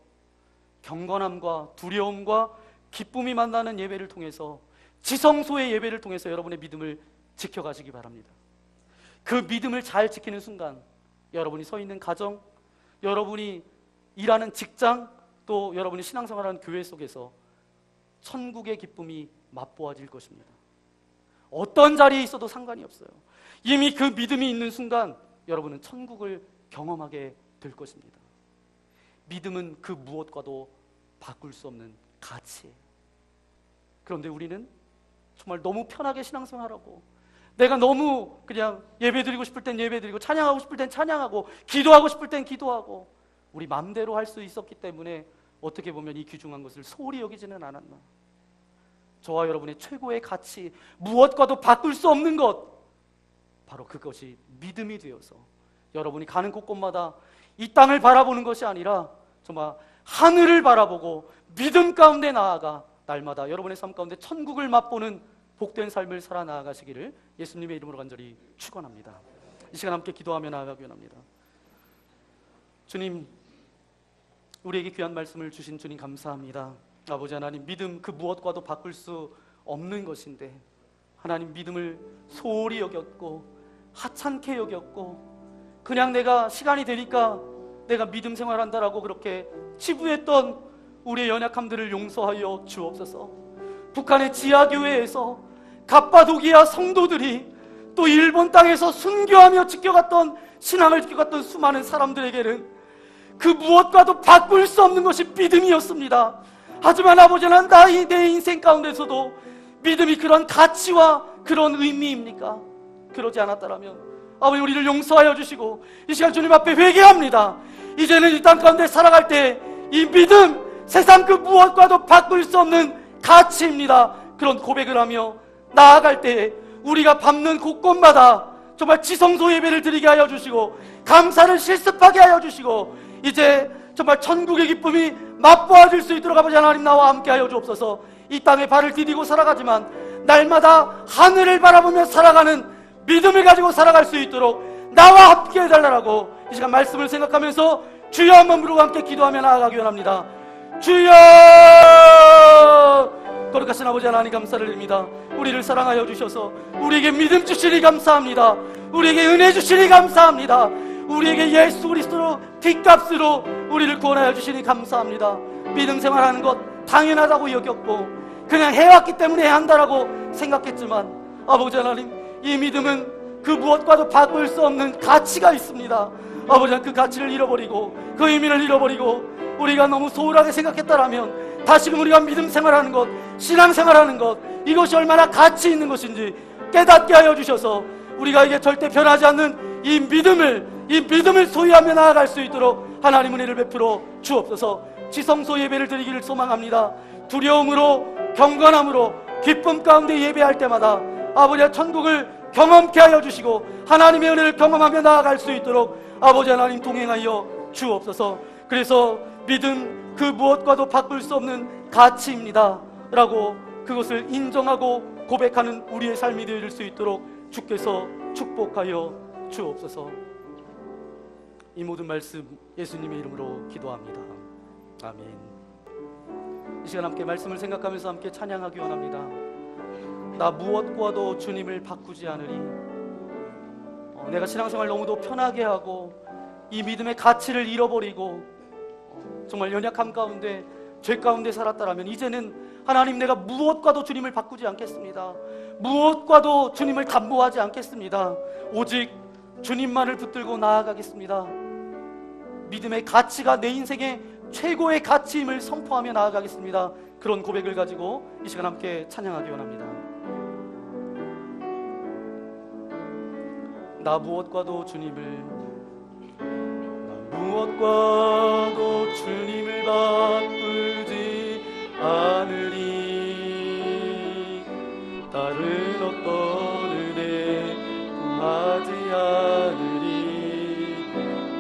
경건함과 두려움과 기쁨이 만나는 예배를 통해서 지성소의 예배를 통해서 여러분의 믿음을 지켜가시기 바랍니다. 그 믿음을 잘 지키는 순간 여러분이 서 있는 가정, 여러분이 일하는 직장, 또 여러분이 신앙생활하는 교회 속에서 천국의 기쁨이 맛보아질 것입니다. 어떤 자리에 있어도 상관이 없어요. 이미 그 믿음이 있는 순간 여러분은 천국을 경험하게 될 것입니다. 믿음은 그 무엇과도 바꿀 수 없는 가치예요. 그런데 우리는 정말 너무 편하게 신앙생활하고 내가 너무 그냥 예배드리고 싶을 땐 예배드리고 찬양하고 싶을 땐 찬양하고 기도하고 싶을 땐 기도하고 우리 마음대로 할 수 있었기 때문에 어떻게 보면 이 귀중한 것을 소홀히 여기지는 않았나. 저와 여러분의 최고의 가치, 무엇과도 바꿀 수 없는 것, 바로 그것이 믿음이 되어서 여러분이 가는 곳곳마다 이 땅을 바라보는 것이 아니라 정말 하늘을 바라보고 믿음 가운데 나아가 날마다 여러분의 삶 가운데 천국을 맛보는 복된 삶을 살아 나아가시기를 예수님의 이름으로 간절히 축원합니다. 이 시간 함께 기도하며 나아가기 원합니다. 주님, 우리에게 귀한 말씀을 주신 주님 감사합니다. 아버지 하나님, 믿음 그 무엇과도 바꿀 수 없는 것인데 하나님 믿음을 소홀히 여겼고 하찮게 여겼고 그냥 내가 시간이 되니까 내가 믿음 생활한다라고 그렇게 치부했던 우리의 연약함들을 용서하여 주옵소서. 북한의 지하교회에서 갑바도기아 성도들이 또 일본 땅에서 순교하며 지켜갔던 신앙을 지켜갔던 수많은 사람들에게는 그 무엇과도 바꿀 수 없는 것이 믿음이었습니다. 하지만 아버지 하나님, 내 인생 가운데서도 믿음이 그런 가치와 그런 의미입니까? 그러지 않았다라면 아버지 우리를 용서하여 주시고 이 시간 주님 앞에 회개합니다. 이제는 이 땅 가운데 살아갈 때 이 믿음, 세상 그 무엇과도 바꿀 수 없는 가치입니다. 그런 고백을 하며 나아갈 때 우리가 밟는 곳곳마다 정말 지성소 예배를 드리게 하여 주시고 감사를 실습하게 하여 주시고 이제 정말 천국의 기쁨이 맛보아질 수 있도록 아버지 하나님 나와 함께 하여 주옵소서. 이 땅에 발을 디디고 살아가지만 날마다 하늘을 바라보며 살아가는 믿음을 가지고 살아갈 수 있도록 나와 함께 해달라고 이 시간 말씀을 생각하면서 주여 한번 부르고 함께 기도하며 나아가기 원합니다. 주여! 거룩하신 아버지 하나님 감사를 드립니다. 우리를 사랑하여 주셔서 우리에게 믿음 주시니 감사합니다. 우리에게 은혜 주시니 감사합니다. 우리에게 예수 그리스도로 뒷값으로 우리를 구원하여 주시니 감사합니다. 믿음 생활하는 것 당연하다고 여겼고 그냥 해왔기 때문에 해야 한다라고 생각했지만 아버지 하나님, 이 믿음은 그 무엇과도 바꿀 수 없는 가치가 있습니다. 아버지 하나님, 그 가치를 잃어버리고 그 의미를 잃어버리고 우리가 너무 소홀하게 생각했다라면 다시금 우리가 믿음 생활하는 것, 신앙 생활하는 것, 이것이 얼마나 가치 있는 것인지 깨닫게 하여 주셔서 우리가 이게 절대 변하지 않는 이 믿음을 소유하며 나아갈 수 있도록 하나님 은혜를 베풀어 주옵소서. 지성소 예배를 드리기를 소망합니다. 두려움으로, 경건함으로, 기쁨 가운데 예배할 때마다 아버지의 천국을 경험케 하여 주시고 하나님의 은혜를 경험하며 나아갈 수 있도록 아버지 하나님 동행하여 주옵소서. 그래서 믿음 그 무엇과도 바꿀 수 없는 가치입니다 라고 그것을 인정하고 고백하는 우리의 삶이 되어질 수 있도록 주께서 축복하여 주옵소서. 이 모든 말씀 예수님의 이름으로 기도합니다. 아멘. 이 시간 함께 말씀을 생각하면서 함께 찬양하기 원합니다. 나 무엇과도 주님을 바꾸지 않으리. 내가 신앙생활 너무도 편하게 하고 이 믿음의 가치를 잃어버리고 정말 연약함 가운데 죄 가운데 살았다라면 이제는 하나님 내가 무엇과도 주님을 바꾸지 않겠습니다. 무엇과도 주님을 담보하지 않겠습니다. 오직 주님만을 붙들고 나아가겠습니다. 믿음의 가치가 내 인생의 최고의 가치임을 선포하며 나아가겠습니다. 그런 고백을 가지고 이 시간 함께 찬양하기 원합니다. 나 무엇과도 주님을 바꾸지 않으리. 다른 어떤 은혜 구하지 않으리.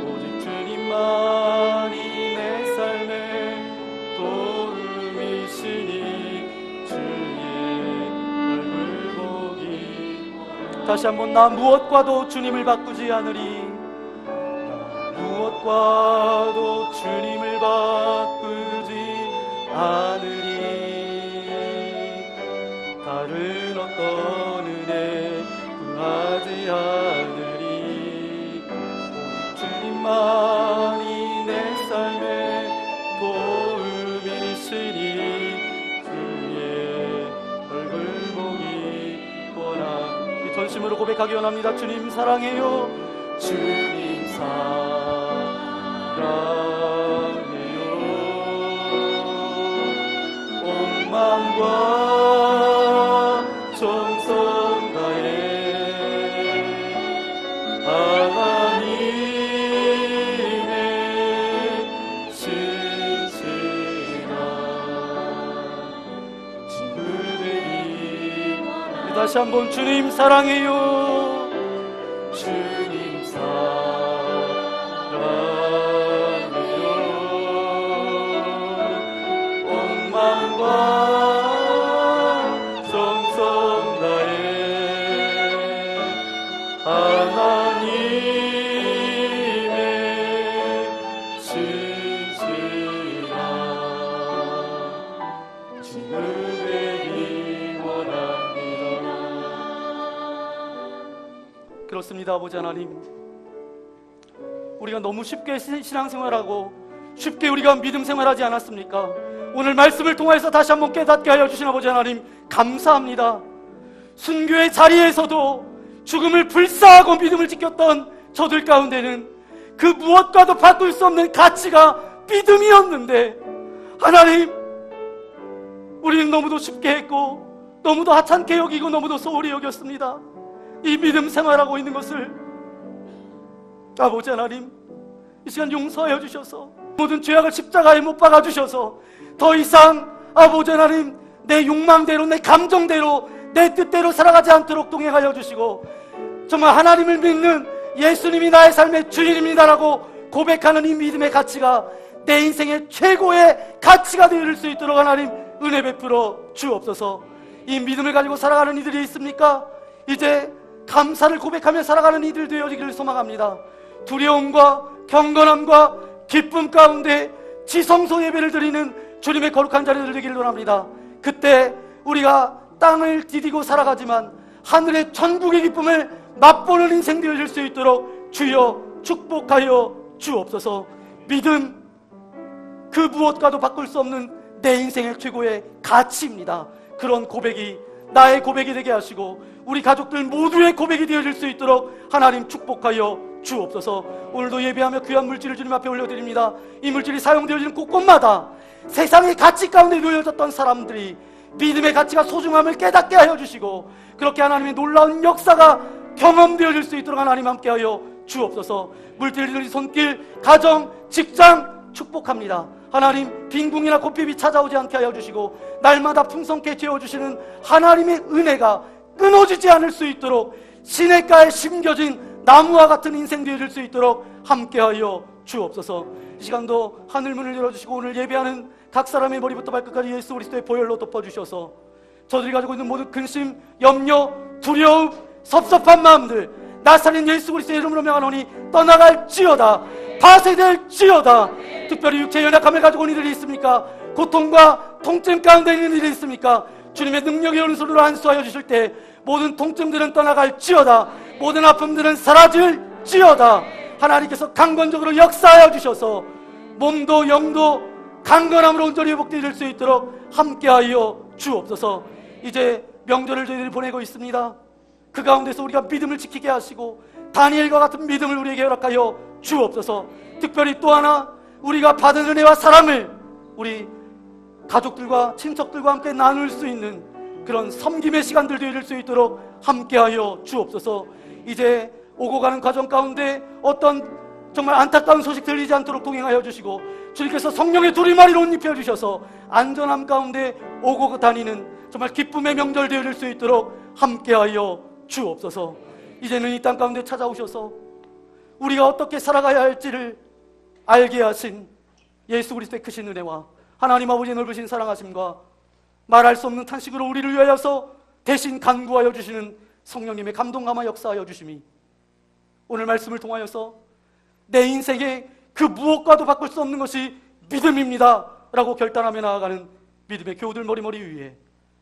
오직 주님만이 내 삶의 도움이시니 주의 얼굴 보기. 다시 한번 나 무엇과도 주님을 바꾸지 않으리. 무엇과도 주님을 바꾸지 않으리. 다른 어떤 은혜 구하지 않으리. 오직 주님만이 내 삶의 도움이시니 주의 얼굴 보기 원함. 이 전심으로 고백하기 원합니다. 주님 사랑해요. 주님 사랑해요. 온 마음과 정성 다해 하나님의 신실한 친구들이. 다시 한번 주님 사랑해요. 주님 사랑해요. 온 마음과 정성 다해 하나님의 신실한 친구 되기 원합니다. 그렇습니다. 아버지 하나님, 우리가 너무 쉽게 신앙생활하고 쉽게 우리가 믿음 생활하지 않았습니까? 오늘 말씀을 통해서 다시 한번 깨닫게 하여 주신 아버지 하나님 감사합니다. 순교의 자리에서도 죽음을 불사하고 믿음을 지켰던 저들 가운데는 그 무엇과도 바꿀 수 없는 가치가 믿음이었는데 하나님, 우리는 너무도 쉽게 했고 너무도 하찮게 여기고 너무도 소홀히 여겼습니다. 이 믿음 생활하고 있는 것을 아버지 하나님, 이 시간 용서하여 주셔서 모든 죄악을 십자가에 못 박아 주셔서 더 이상 아버지 하나님 내 욕망대로, 내 감정대로, 내 뜻대로 살아가지 않도록 동행하여 주시고 정말 하나님을 믿는 예수님이 나의 삶의 주인입니다라고 고백하는 이 믿음의 가치가 내 인생의 최고의 가치가 되어질 수 있도록 하나님 은혜 베풀어 주옵소서. 이 믿음을 가지고 살아가는 이들이 있습니까? 이제 감사를 고백하며 살아가는 이들 되어지기를 소망합니다. 두려움과 경건함과 기쁨 가운데 지성소 예배를 드리는 주님의 거룩한 자리를 되기를 원합니다. 그때 우리가 땅을 디디고 살아가지만 하늘의 천국의 기쁨을 맛보는 인생 되어질 수 있도록 주여 축복하여 주옵소서. 믿음 그 무엇과도 바꿀 수 없는 내 인생의 최고의 가치입니다. 그런 고백이 나의 고백이 되게 하시고 우리 가족들 모두의 고백이 되어질 수 있도록 하나님 축복하여 주옵소서. 오늘도 예배하며 귀한 물질을 주님 앞에 올려드립니다. 이 물질이 사용되어지는 곳곳마다 세상의 가치 가운데 놓여졌던 사람들이 믿음의 가치가 소중함을 깨닫게 하여 주시고 그렇게 하나님의 놀라운 역사가 경험되어질 수 있도록 하나님 함께하여 주옵소서. 물들이는 손길, 가정, 직장 축복합니다. 하나님, 빈궁이나 고삐비 찾아오지 않게 하여 주시고 날마다 풍성케 채워주시는 하나님의 은혜가 끊어지지 않을 수 있도록 시냇가에 심겨진 나무와 같은 인생 되어질 수 있도록 함께하여 주옵소서. 이 시간도 하늘문을 열어주시고 오늘 예배하는 각 사람의 머리부터 발끝까지 예수 그리스도의 보혈로 덮어주셔서 저들이 가지고 있는 모든 근심, 염려, 두려움, 섭섭한 마음들 나사렛 예수 그리스도의 이름으로 명하노니 떠나갈지어다, 파쇄될지어다. 특별히 육체의 연약함을 가지고 온 이들이 있습니까? 고통과 통증 가운데 있는 이들이 있습니까? 주님의 능력의 오른손으로 안수하여 주실 때 모든 통증들은 떠나갈지어다, 모든 아픔들은 사라질지어다. 하나님께서 강건적으로 역사하여 주셔서 몸도 영도 강건함으로 온전히 회복되어질 수 있도록 함께하여 주옵소서. 이제 명절을 저희들이 보내고 있습니다. 그 가운데서 우리가 믿음을 지키게 하시고 다니엘과 같은 믿음을 우리에게 허락하여 주옵소서. 특별히 또 하나 우리가 받은 은혜와 사랑을 우리 가족들과 친척들과 함께 나눌 수 있는 그런 섬김의 시간들 되어질 수 있도록 함께하여 주옵소서. 이제 오고 가는 과정 가운데 어떤 정말 안타까운 소식 들리지 않도록 동행하여 주시고 주님께서 성령의 두리마리로 옷 입혀주셔서 안전함 가운데 오고 다니는 정말 기쁨의 명절 되어질 수 있도록 함께하여 주옵소서. 이제는 이 땅 가운데 찾아오셔서 우리가 어떻게 살아가야 할지를 알게 하신 예수 그리스도의 크신 은혜와 하나님 아버지의 넓으신 사랑하심과 말할 수 없는 탄식으로 우리를 위하여서 대신 간구하여 주시는 성령님의 감동감화 역사하여 주심이 오늘 말씀을 통하여서 내 인생에 그 무엇과도 바꿀 수 없는 것이 믿음입니다 라고 결단하며 나아가는 믿음의 교우들 머리머리 위에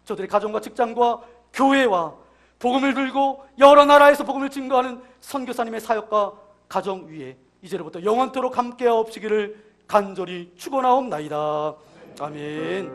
저들의 가정과 직장과 교회와 복음을 들고 여러 나라에서 복음을 증거하는 선교사님의 사역과 가정 위에 이제로부터 영원토록 함께하옵시기를 간절히 축원하옵나이다. 아멘.